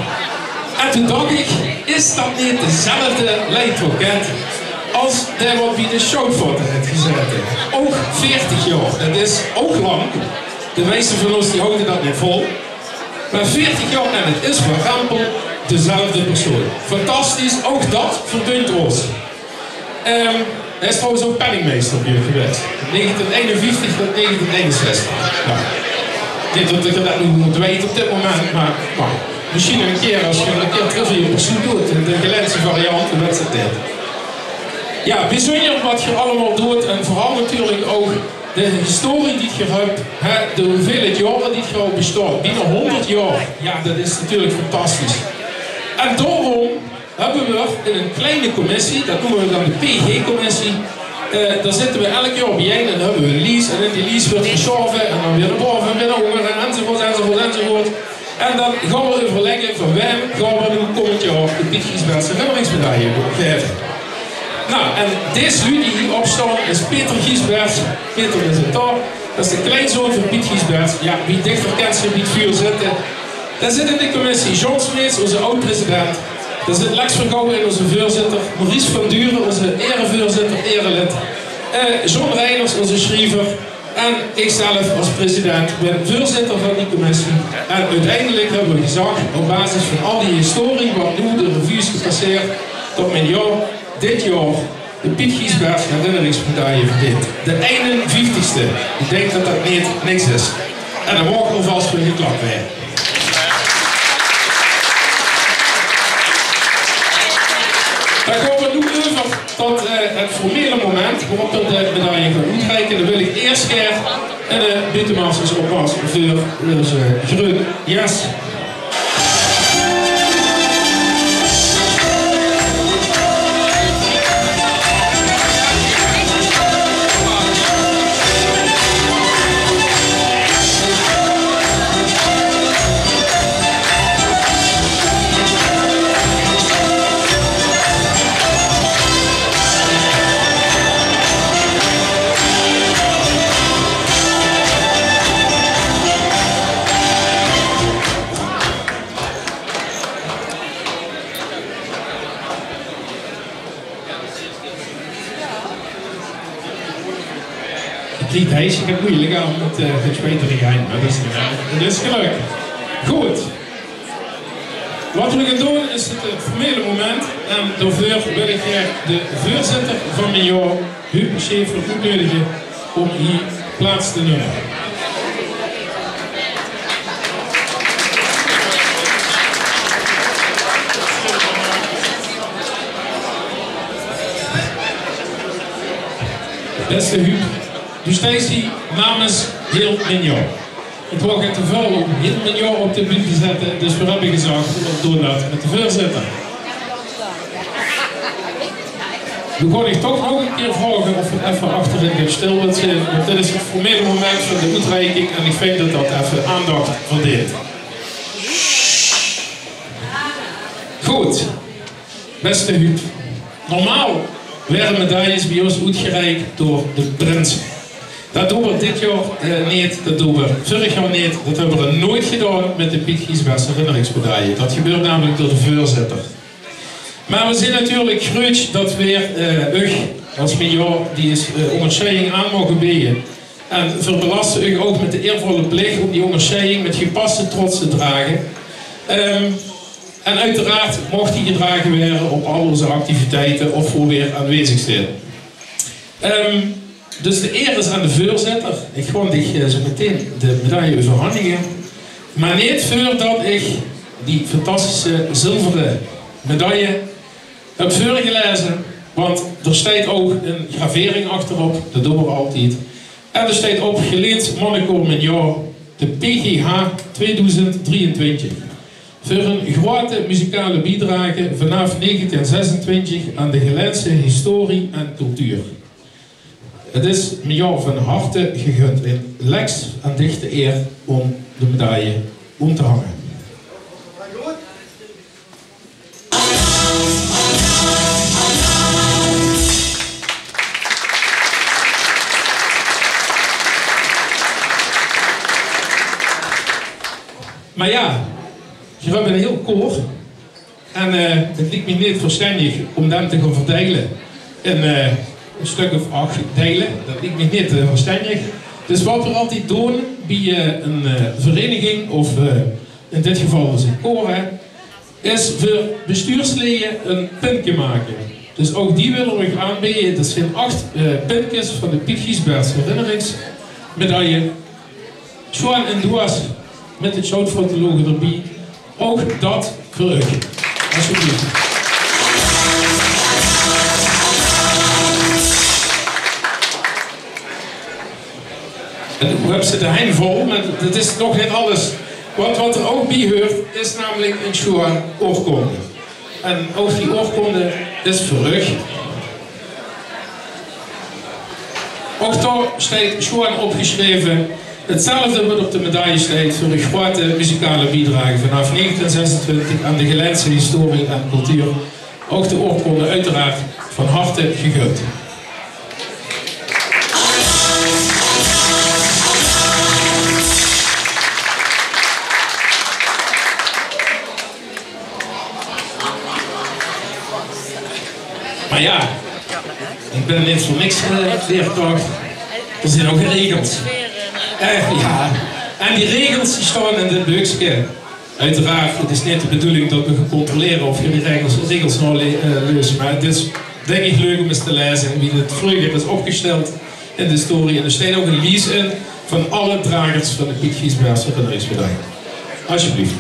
En toen dacht ik, is dat niet dezelfde Leidroket als die wat bij de Zoutvatten heeft gezeten? Ook 40 jaar. Dat is ook lang. De meeste van ons die houden dat niet vol. Maar 40 jaar en het is voor Rampel dezelfde persoon. Fantastisch, ook dat verdient ons. Hij is trouwens ook penningmeester hier geweest. 1951 tot 1961. Nou, ik denk dat ik dat nu moet weten op dit moment, maar misschien een keer als je een keer terug in je pursuit doet, de Gelense variant, dan is het dit. Ja, bijzonder wat je allemaal doet en vooral natuurlijk ook de historie die je hebt, de hoeveelheid jaren die je al bestaat, binnen 100 jaar, ja, dat is natuurlijk fantastisch. En daarom hebben we in een kleine commissie, dat noemen we dan de PG-commissie, daar zitten we elk jaar bijeen en dan hebben we een lease en in die lease wordt geschoven en dan weer naar boven en weer naar onder enzovoort, enzovoort, enzovoort. En dan gaan we overleggen van wem gaan we nu komend jaar de Piet Giesbertse herinneringsmedaille geven. Nou, en deze lui die hier opstaan is Peter Giesbert. Peter is het daar. Dat is de kleinzoon van Piet Giesbert. Ja, wie dichter kent ze Piet Vuur zitten. Daar zit in de commissie John Smeets, onze oud-president. Daar zit Lex Vergouwen in, onze voorzitter. Maurice van Duren, onze erevoorzitter, erelid. John Reiners, onze schrijver. En ikzelf als president ben voorzitter van die commissie. En uiteindelijk hebben we gezegd, op basis van al die historie, wat nu de revue is gepasseerd, dat mijn jaar dit jaar de Piet Giesbert herinneringsmedaille verdient. De 51ste. Ik denk dat dat niet niks is. En dan mag ik alvast weer geklapt werden. Dan gaan we nu over tot het formele moment waarop we de medaille gaan uitreiken. Dan wil ik eerst keer de Buitenmasters oppassen voor onze groen jas. Niet hees, ik heb moeilijk aan met het speterigheid, maar dat is gelukt. Goed. Wat we gaan doen is het formele moment en daarvoor wil ik de voorzitter van mijn jaar, Huub Schäfer, uitnodigen om hier plaats te nemen. Beste Huub, dus Stacy namens heel Mignon. Het was te veel om heel Mignon op de bühne te zetten, dus we hebben gezegd, we doen dat met de voorzitter. We gaan ik toch nog een keer vragen of we even achterin gaan stil willen zitten, want dit is het formele moment van de uitreiking en ik vind dat dat even aandacht verdient. Goed, beste Huub. Normaal werden medailles bij ons uitgereikt door de prins. Dat doen we dit jaar niet, dat doen we vorig jaar niet. Dat hebben we nooit gedaan met de Piet Giesbers herinneringsmedaille. Dat gebeurt namelijk door de voorzitter. Maar we zijn natuurlijk groot dat weer u als Mignon die is onderscheiding aan mogen bieden. En verbelasten u ook met de eervolle plicht om die onderscheiding met gepaste trots te dragen. En uiteraard mocht die gedragen worden op al onze activiteiten of voor weer aanwezig zijn. Dus de eer is aan de voorzitter. Ik ga zo meteen de medaille overhandigen. Maar niet voordat ik die fantastische zilveren medaille heb voorgelezen. Want er staat ook een gravering achterop. Dat doen we altijd. En er staat op geleend Monaco Mignon de PGH 2023. Voor een grote muzikale bijdrage vanaf 1926 aan de Gelense historie en cultuur. Het is Mignon van harte gegund in Lex en dichte eer om de medaille om te hangen. Maar ja, je hebt een heel koor en het lijkt me niet verstandig om them te gaan verdelen in een stuk of 8 delen. Dat lijkt me niet verstandig. Dus wat we altijd doen bij een vereniging of in dit geval is een koor, is voor bestuursleden een pintje maken. Dus ook die willen we aanbieden. Dat zijn 8 pintjes van de Piet Giesbers herinneringsmedaille. Schoon en doos met het zoutfotologen erbij. Ook dat voor u. Alsjeblieft. En hoe hebben ze de hein vol, maar dat is nog niet alles. Want wat er ook bij hoort, is namelijk een schoon oorkonde. En ook die oorkonde is voor u. Ook daar staat schoon opgeschreven. Hetzelfde wat op de medaille staat voor een grote muzikale bijdrage vanaf 1926 aan de Gelense historie en cultuur. Ook de oorkonde uiteraard van harte gegund. Maar ja, ik ben niet voor niks leerkracht. Er zijn ook regels. Ja, en die regels die staan in dit boekje. Uiteraard, het is niet de bedoeling dat we gaan controleren of je die regels nou lezen. Maar het is denk ik leuk om eens te lezen wie het vroeger is opgesteld in de historie. En er staat ook een lijst in van alle dragers van de Piet Giesbers herinneringsmedaille. Alsjeblieft.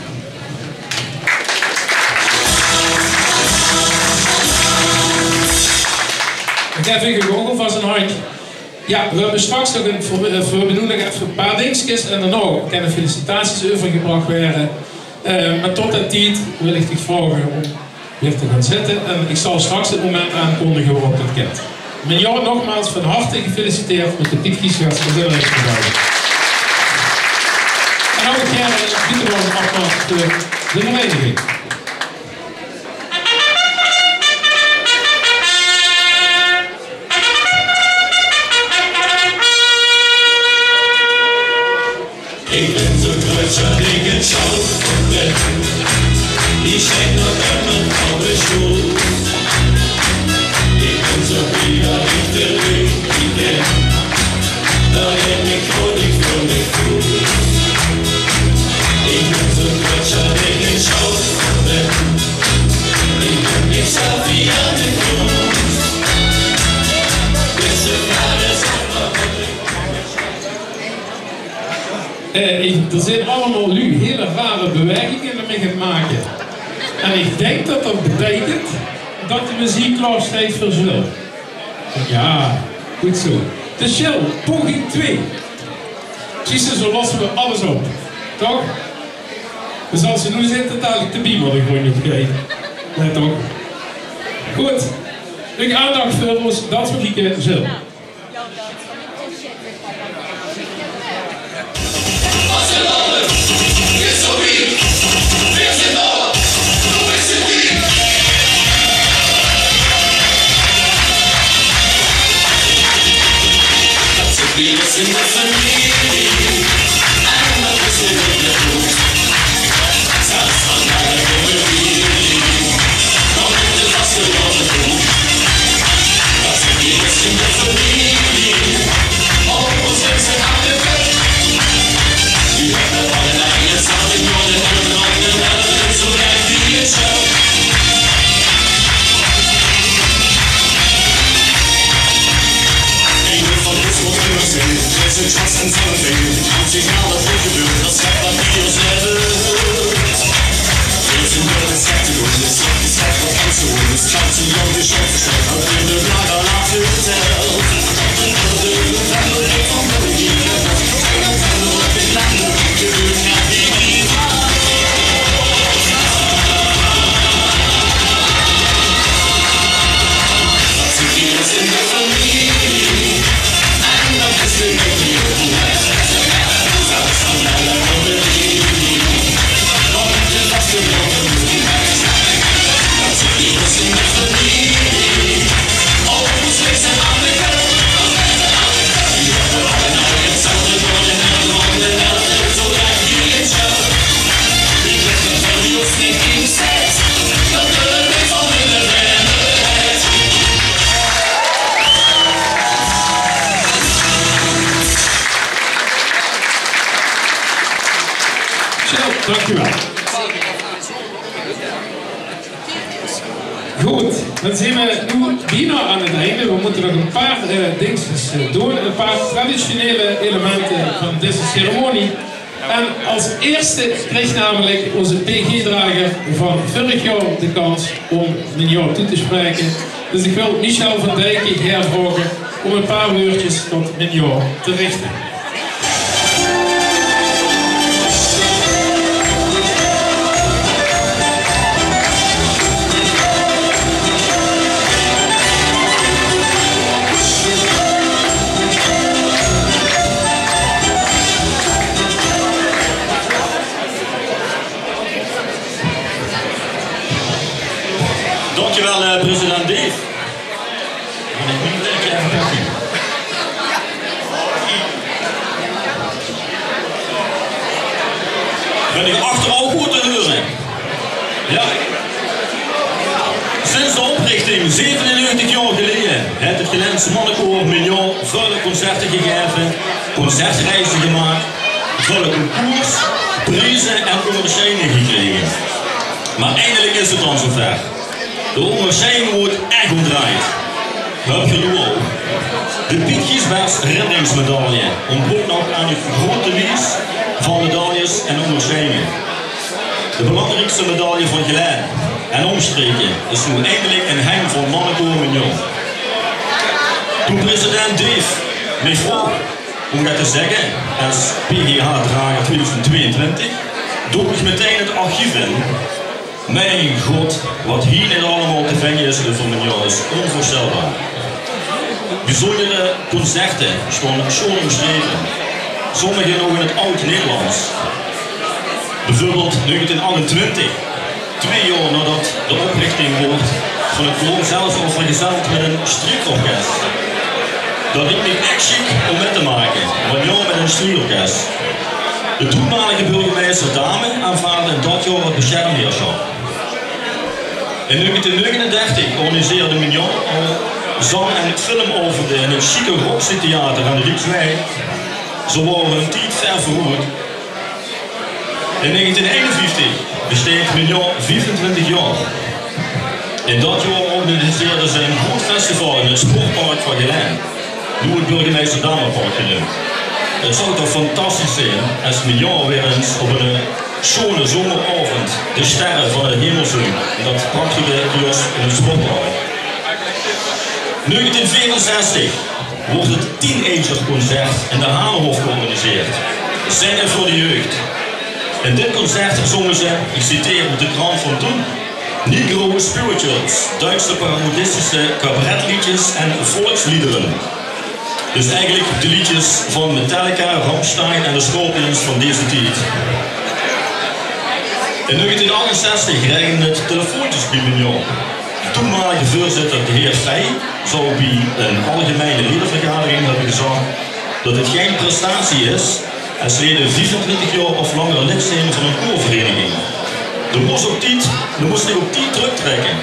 Ik heb gewoon alvast een hand. Ja, we hebben straks nog we doen nog even een paar dingetjes en daarna kunnen felicitaties overgebracht worden. Maar tot dat tijd wil ik dich vragen om weer te gaan zitten en ik zal straks het moment aankondigen waarop het kent. Mignon nogmaals van harte gefeliciteerd met de Piet Giesbers herinneringsmedaille. En ook een keer bieden we afmaak de vereniging. Ik ben zo groot dat ik het zou ben. Die zijn nog helemaal op de school. Ik ben zo blij dat ik de leuk ben. Dat heb ik nodig voor de voel. Ik ben zo groot dat ik het zou ben. Ik ben niet zo via de grond. Dus de vader zegt maar wat ik Er zijn allemaal nu hele rare bewegingen mee gaan maken. En ik denk dat dat betekent dat de muziek klaar staat voor zullen. Ja, goed zo. De Shell, poging 2. Precies zo lossen we alles op. Toch? Dus als ze nu zitten, dadelijk te beamen, dan gewoon niet krijgen. Nee, toch? Goed. Ik aandacht voor ons dansmuziek zelf. In der Familie, einmal bisschen in der Blut. Satz von einer Melodie, komm bitte was du noch tun. Was gibt es in der Familie, ob uns Wechsel abgefällt. Die Hände wollen eines auf den Boden und rocken alle so gleich wie ihr schaut. It's a trust and something. She's now a figure, a step of heels never. It's a little skeptical, it's like it's like a pencil. It's time to know the show for sure. I'll be the blood I'll have to tell. Dankjewel. Goed, dan zijn we nu bijna aan het einde. We moeten nog een paar dingetjes doen. Een paar traditionele elementen van deze ceremonie. En als eerste krijgt namelijk onze PG-drager van vorig jaar de kans om Mignon toe te spreken. Dus ik wil Michel van Dijken hervragen om een paar woordjes tot Mignon te richten. Dankjewel, president Dave. Ben ik achterover goed te horen? Ja. Sinds de oprichting, 97 jaar geleden, heeft het Gelense mannenkoor Mignon vele concerten gegeven, concertreizen gemaakt, vele concours, prijzen en onderscheidingen gekregen. Maar eindelijk is het dan zover. De onderscheiding wordt echt omdraaid. Heb je nu ook. De Piet Giesbers reddingsmedaille ontbroekt nog aan het grote lies van medailles en onderscheidingen. De belangrijkste medaille van Geleen en omstreken is nu eindelijk een hang van mannenkoor Mignon. Toen president Dave mij vroeg om dat te zeggen als PGH-drager 2022, doe ik meteen het archief in. Mijn god, wat hier net allemaal te vinden is voor Mignon is onvoorstelbaar. Bijzondere concerten stonden schon omschreven, sommige nog in het oud-Nederlands. Bijvoorbeeld 1928, 2 jaar nadat de oprichting wordt van het koor zelfs al vergezeld met een striekorkest. Dat liep niet echt chic om mee te maken, maar Mignon met een striekorkest. De toenmalige burgemeester Dame aanvaarde in dat jaar het beschermheerschap. In 1939 organiseerde Mignon al zang en filmoverden in het chique Roxy Theater aan de Rietsweg. Zo waren hun tijd ver vooruit. In 1951 besteed Mignon 24 jaar. In dat jaar organiseerden ze een groot festival in het sportpark van Geleen, door het burgemeester Damepark genoemd. Het zou toch fantastisch zijn als Mignon weer eens op een schone zomeravond de sterren van het hemel zien in dat prachtige kiosk in het sportpark. 1964 wordt het Teenagerconcert in de Halenhof georganiseerd. Zingen voor de jeugd. In dit concert zongen ze, ik citeer uit de krant van toen, Negro Spirituals, Duitse parodistische cabaretliedjes en volksliederen. Dus eigenlijk de liedjes van Metallica, Rammstein en de Scorpions van deze tijd. In 1968 regende het telefoontjes bij Mignon. De toenmalige voorzitter, de heer Fey, zou bij een algemene ledenvergadering hebben gezegd dat het geen prestatie is als leden 25 jaar of langer lid zijn van een koorvereniging. Er moest zich op tijd terugtrekken.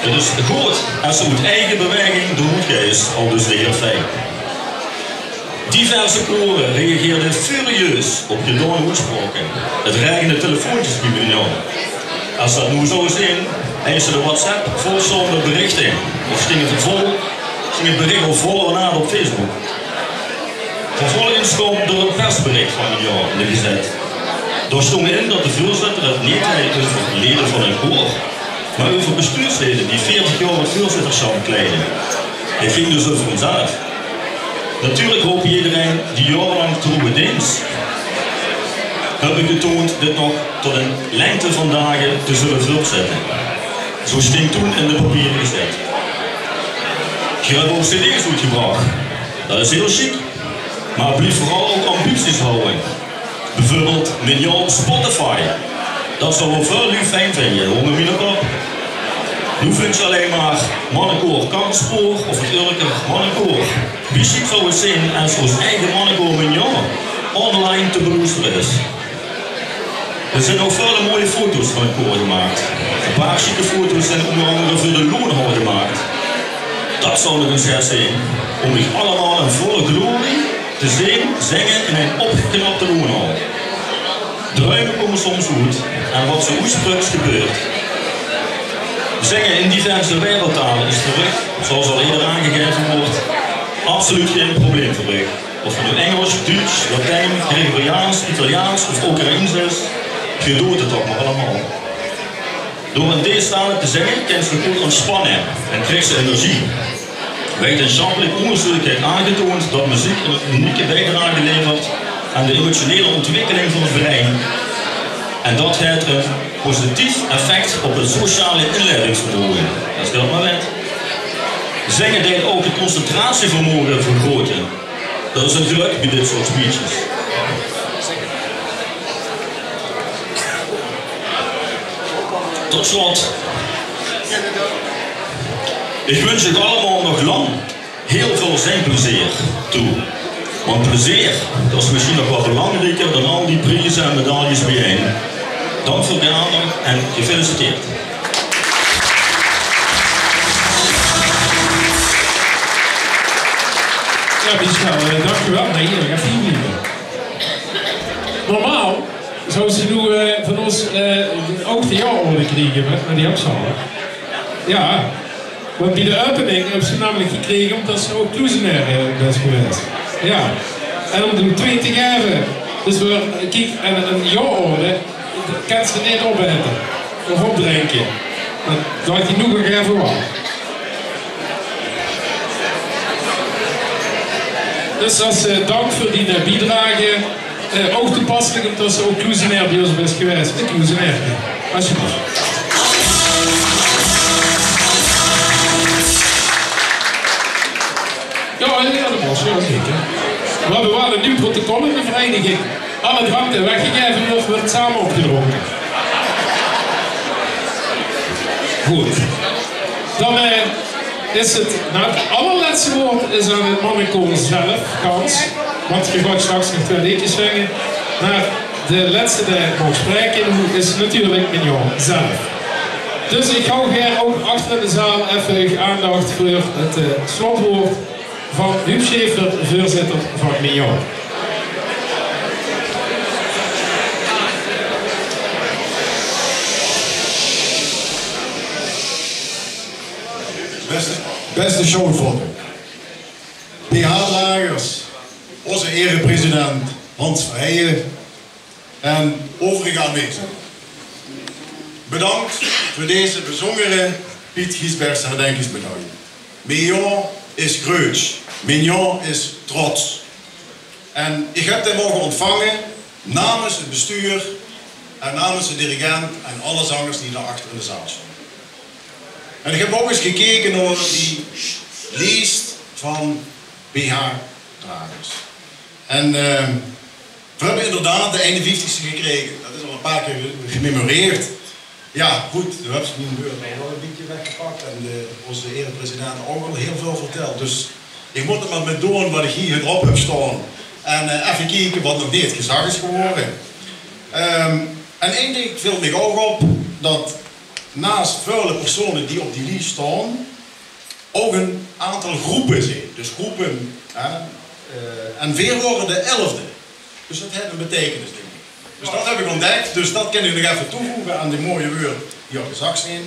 Het is goed als ze uit eigen beweging de hoed geest, al dus de heer Fey. Diverse koren reageerden furieus op gedane uitspraken. Het regende telefoontjes bij Mignon. Als dat nu zou zijn, eisen de WhatsApp vol zonder berichten. Of ging het bericht al volle naad op Facebook. Vervolgens kwam er een persbericht van Mignon in de gezet. Daar stond in dat de voorzitter het niet had over leden van een koor, maar over bestuursleden die 40 jaar het voorzitterschap bekleiden. Het ging dus over hemzelf. Natuurlijk hoopt iedereen die jarenlang trouwe dienst. Heb ik getoond dit nog tot een lengte van dagen te zullen voortzetten. Zo stond toen in de papieren gezet. Je hebt ook cd's uitgebracht. Dat is heel chic. Maar blijf vooral ook ambities houden. Bijvoorbeeld Mignon op Spotify. Dat zou wel veel lief fijn vinden, honger me nog op. Nu vind je alleen maar mannenkoor Kamperspoor of het Urker mannenkoor. Wie ziet zou het zijn als ons eigen mannenkoor Mignon online te beluisteren is. Er zijn ook vele mooie foto's van het koor gemaakt. Een paar chique foto's zijn onder andere voor de loonhal gemaakt. Dat zou nog een schets zijn, om zich allemaal in volle glorie te zien, zingen in een opgeknapte loonhal. Druimen komen soms uit en wat zo uitspreekt gebeurt. Zingen in diverse wereldtalen is terug, zoals al eerder aangegeven wordt, absoluut geen probleem voor u. Of het nu Engels, Duits, Latijn, Gregoriaans, Italiaans of Oekraïens is, je doet het toch maar allemaal. Door in deze talen te zingen kan ze goed ontspannen en krijgt ze energie. Wetenschappelijk onderzoek heeft aangetoond dat muziek een unieke bijdrage levert aan de emotionele ontwikkeling van het brein. En dat heeft een positief effect op het sociale inlevingsvermogen. Dat is maar wet. Zingen deed ook het concentratievermogen vergroten. Dat is een geluk bij dit soort speeches. Tot slot. Ik wens u allemaal nog lang heel veel zingplezier toe. Want plezier, dat is misschien nog wel belangrijker dan al die prijzen en medailles bijeen. Dank voor de aandacht en gefeliciteerd. Ja, Michel, dankjewel. Nee, hier, ga hier blijven. Normaal zou ze nu van ons ook de jaarorde krijgen met die opzalen. Ja, want bij de opening hebben ze namelijk gekregen omdat ze ook closenair best geweest. Ja, en om de 20 jaar, dus we kijk, een jaarorde kan ze niet opeten of opdrinken. Dat had je nog een keer verwacht. Dus als dank voor die bijdrage, ook toepasselijk omdat ze ook closenair bij ons best geweest. De closenair, alsjeblieft. Ja, dat was ja, zeker. We hebben wel een nieuw protocol in de vereniging. Alle dranken weggegeven wordt samen opgedronken. Goed. Dan is het, nou het allerlaatste woord is aan het mannenkoor zelf, Gans. Want je gaat straks nog 2 liedjes zingen. Maar de laatste die mag spreken is natuurlijk Mignon zelf. Dus ik hou hier ook achter in de zaal even aandacht voor het slotwoord van Huub Schäfer, voorzitter van Mignon. Beste showfoto. PH-dragers, onze erepresident Hans Verheijen en overige aanwezigen. Bedankt voor deze bijzondere Piet Giesbergse herdenkingsmedaille. Mignon is greuts. Mignon is trots. En ik heb hem mogen ontvangen namens het bestuur en namens de dirigent en alle zangers die daar achter in de zaal staan. En ik heb ook eens gekeken naar die lijst van BH-dragers. En we hebben inderdaad de 51ste gekregen. Dat is al een paar keer gememoreerd. Ja, goed, we hebben ze niet gebeurd. We hebben wel een beetje weggepakt en onze erepresident ook al heel veel verteld. Dus ik moet er maar met doen wat ik hier erop heb staan. En even kijken wat nog niet het gezag is geworden. En één ding viel me ook op, dat naast vele personen die op die lijst staan, ook een aantal groepen zijn. Dus groepen, en weer worden de 11e. Dus dat heeft een betekenis, denk ik. Dus dat heb ik ontdekt, dus dat kan ik nog even toevoegen aan die mooie woorden die op de zak zijn.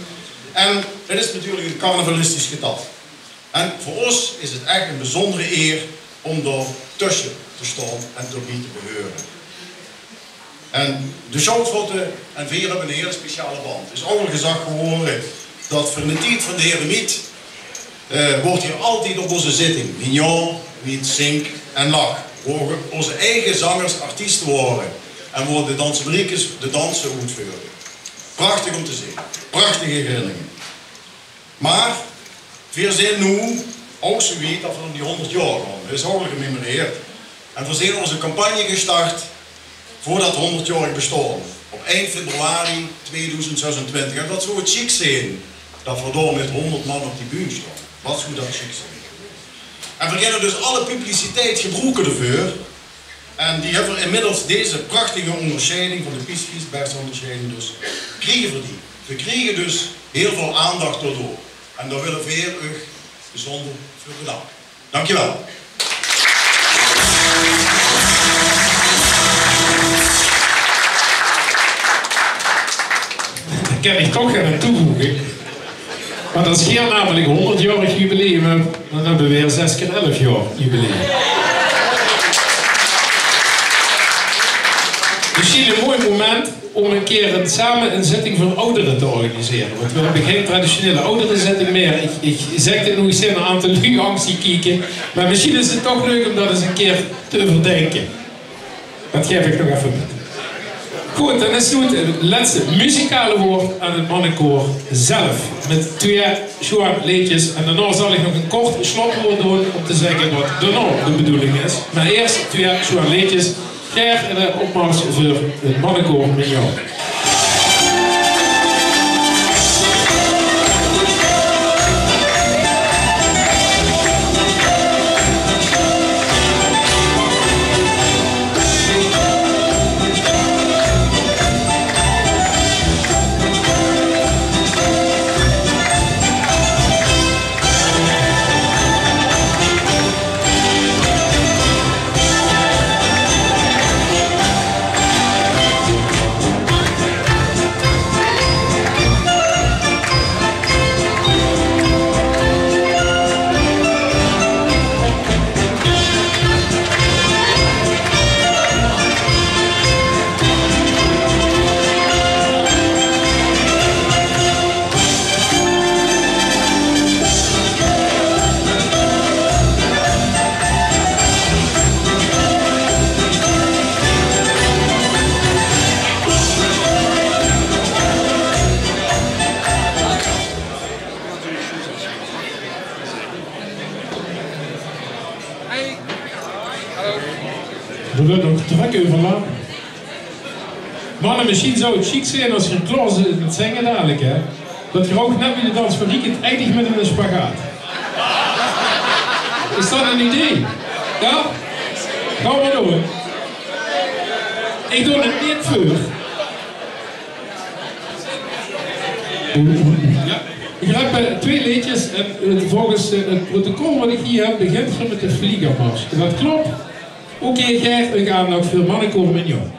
En het is natuurlijk een carnavalistisch getal. En voor ons is het echt een bijzondere eer om daar tussen te staan en tot wie te beheuren. En de Schoutvoeten en Veer hebben een hele speciale band. Het is ook een gezag geworden dat voor de tijd van de Heremiet wordt hier altijd op onze zitting Mignon, Wiet, Zink en Lach. Mogen onze eigen zangers artiesten worden en worden de dansbriekers de dansen uitvoeren. Prachtig om te zien. Prachtige herinneringen. Maar we zijn nu ook zo weet dat we om die 100 jaar gaan. Dat is ook al gememoreerd. En we zijn onze campagne gestart voor dat 100-jarig bestaan. Op 1 februari 2026. En dat zou het chic zijn dat we daar met 100 man op die bühne staan. Wat zou dat chic zijn? En we kunnen dus alle publiciteit gebruiken ervoor. En die hebben we inmiddels deze prachtige onderscheiding van de Piesviesbergsonderscheiding dus krijgen we die. We krijgen dus heel veel aandacht daardoor. En daar willen we u bijzonder voor bedanken. Dankjewel. Dat kan ik toch gaan toevoegen. Want als je namelijk 100-jarig jubileum hebt, dan hebben we weer 6 keer 11 jaar jubileum. Misschien een mooi moment om een keer samen een zitting voor ouderen te organiseren. Want we hebben geen traditionele ouderenzitting meer. Ik zeg dit nog eens een aantal nuances kijken. Maar misschien is het toch leuk om dat eens een keer te overdenken. Dat geef ik nog even met. Goed, dan is het laatste muzikale woord aan het mannenkoor zelf. Met 2 liedjes. En daarna zal ik nog een kort slotwoord doen om te zeggen wat daarna de bedoeling is. Maar eerst 2 liedjes. Ger de opmars voor het mannenkoor met jou. We willen nog druk over laten. Mannen, misschien zou het chic zijn als je klaar zit met zingen dadelijk, hè? Dat je ook net bij de dans van Riekend eindigt met een spagaat. Is dat een idee? Ja? Gaan we door. Ik doe het niet voor. Ja. Ik heb 2 liedjes en volgens het protocol wat ik hier heb begint je met de vliegermars. Is dat klopt? Oké, Gert, we gaan nog voor mannenkoor Mignon.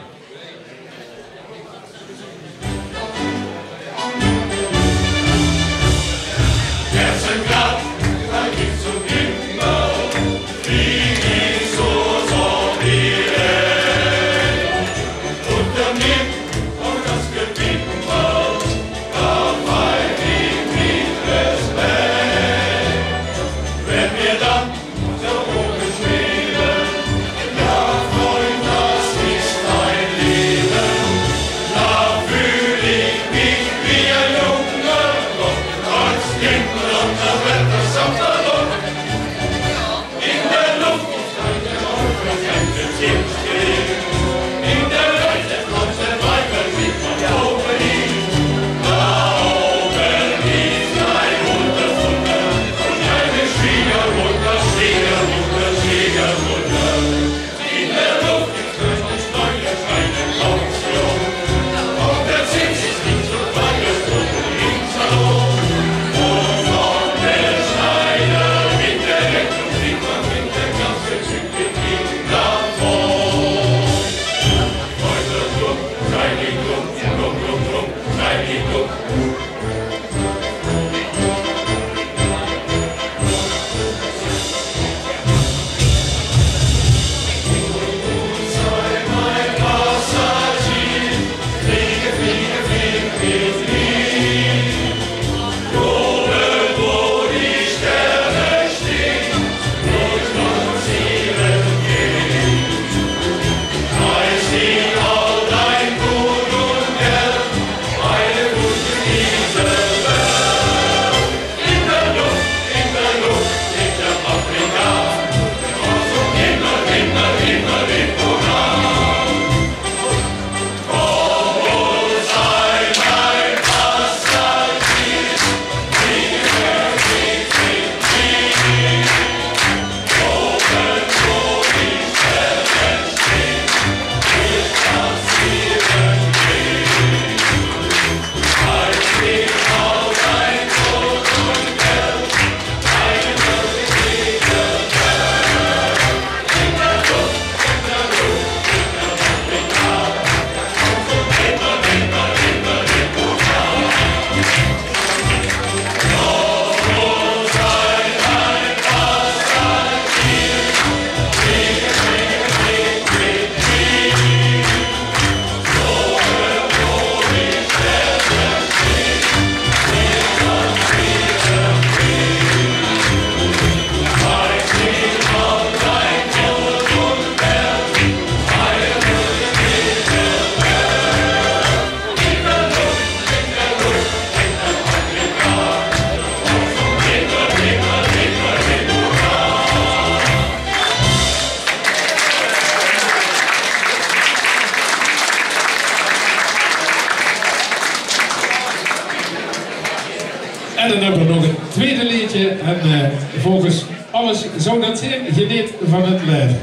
Wenn wir En dan hebben we nog een tweede liedje. En volgens alles zou dat zijn, geniet van het leven.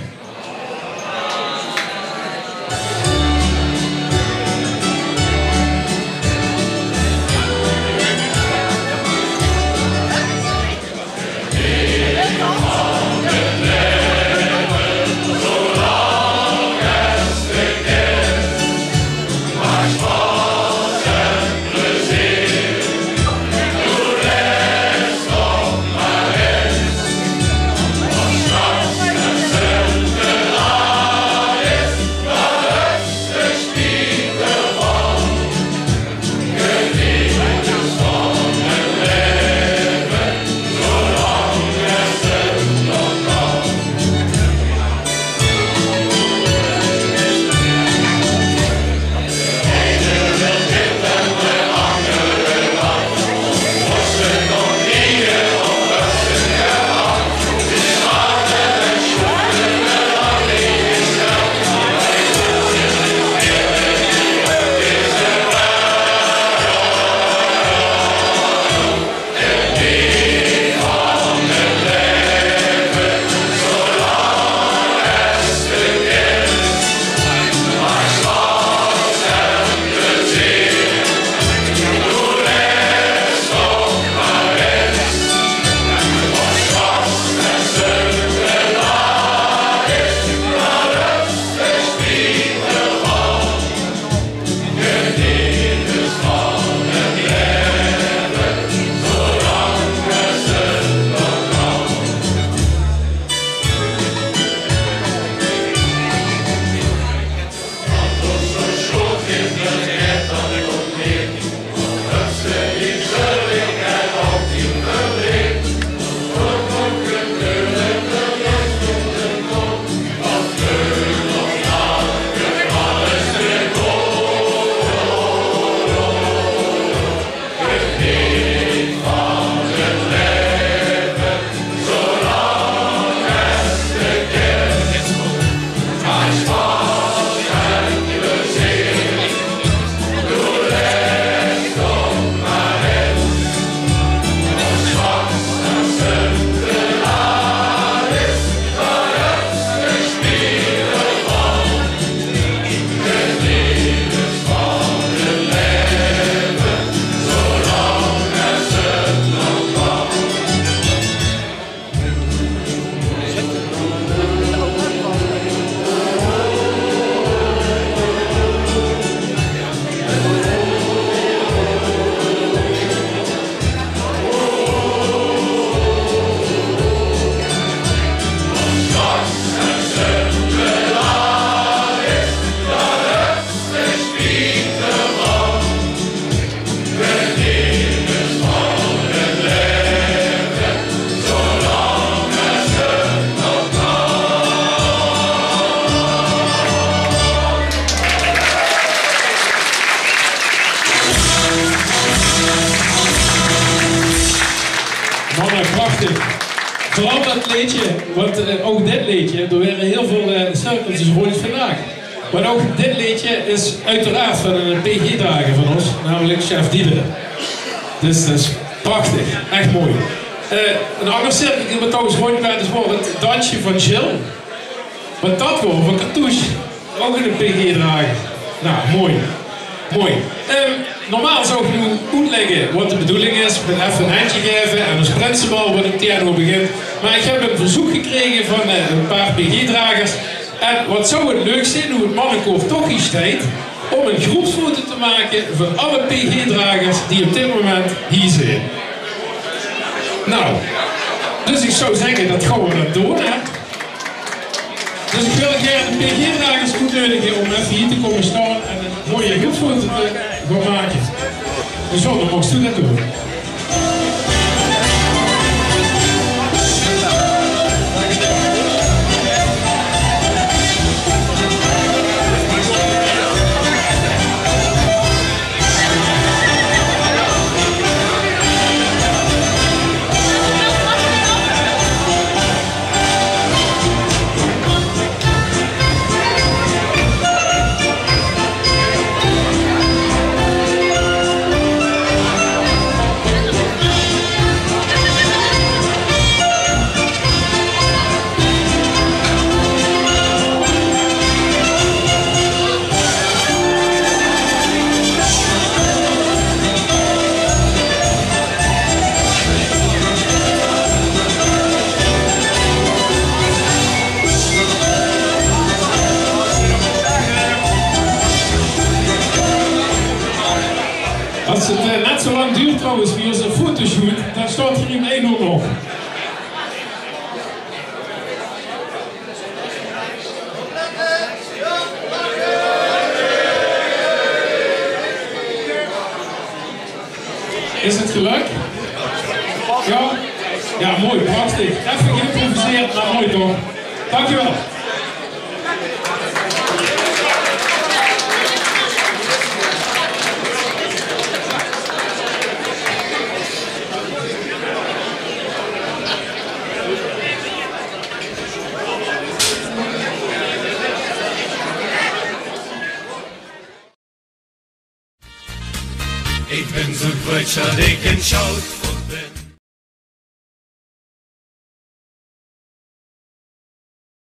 Vooral dat liedje, want ook dit liedje, er werden heel veel cirkeltjes rond vandaag. Maar ook dit liedje is uiteraard van een PG-drager van ons, namelijk Chef Dieder. Dus dat is prachtig, echt mooi. Een ander cirkeltje wat trouwens rond werd is voor het dansje van Jill. Wat dat wordt van Cartouche, ook een PG-drager. Nou, mooi. Mooi. Normaal zou ik nu uitleggen wat de bedoeling is, met even een handje geven en als principal wat het piano begint. Maar ik heb een verzoek gekregen van een paar PG-dragers. En wat zou het leuk zijn, hoe het mannenkoor toch hier staat, om een groepsfoto te maken van alle PG-dragers die op dit moment hier zijn. Nou, dus ik zou zeggen, dat gaan we dat doen, hè. Dus ik wil graag de PG-dragers uitnodigen om even hier te komen staan en een mooie groepsfoto te gaan maken. Dus zo, dan mocht u dat doen. zo lang duurt trouwens wie onze fotoshoot, dan staat hier in 1 uur nog. Is het gelukt? Ja? Ja, mooi, prachtig. Even geïmproviseerd, maar mooi toch? Dankjewel. Ik ben zo kwijt dat ik een shout voor ben.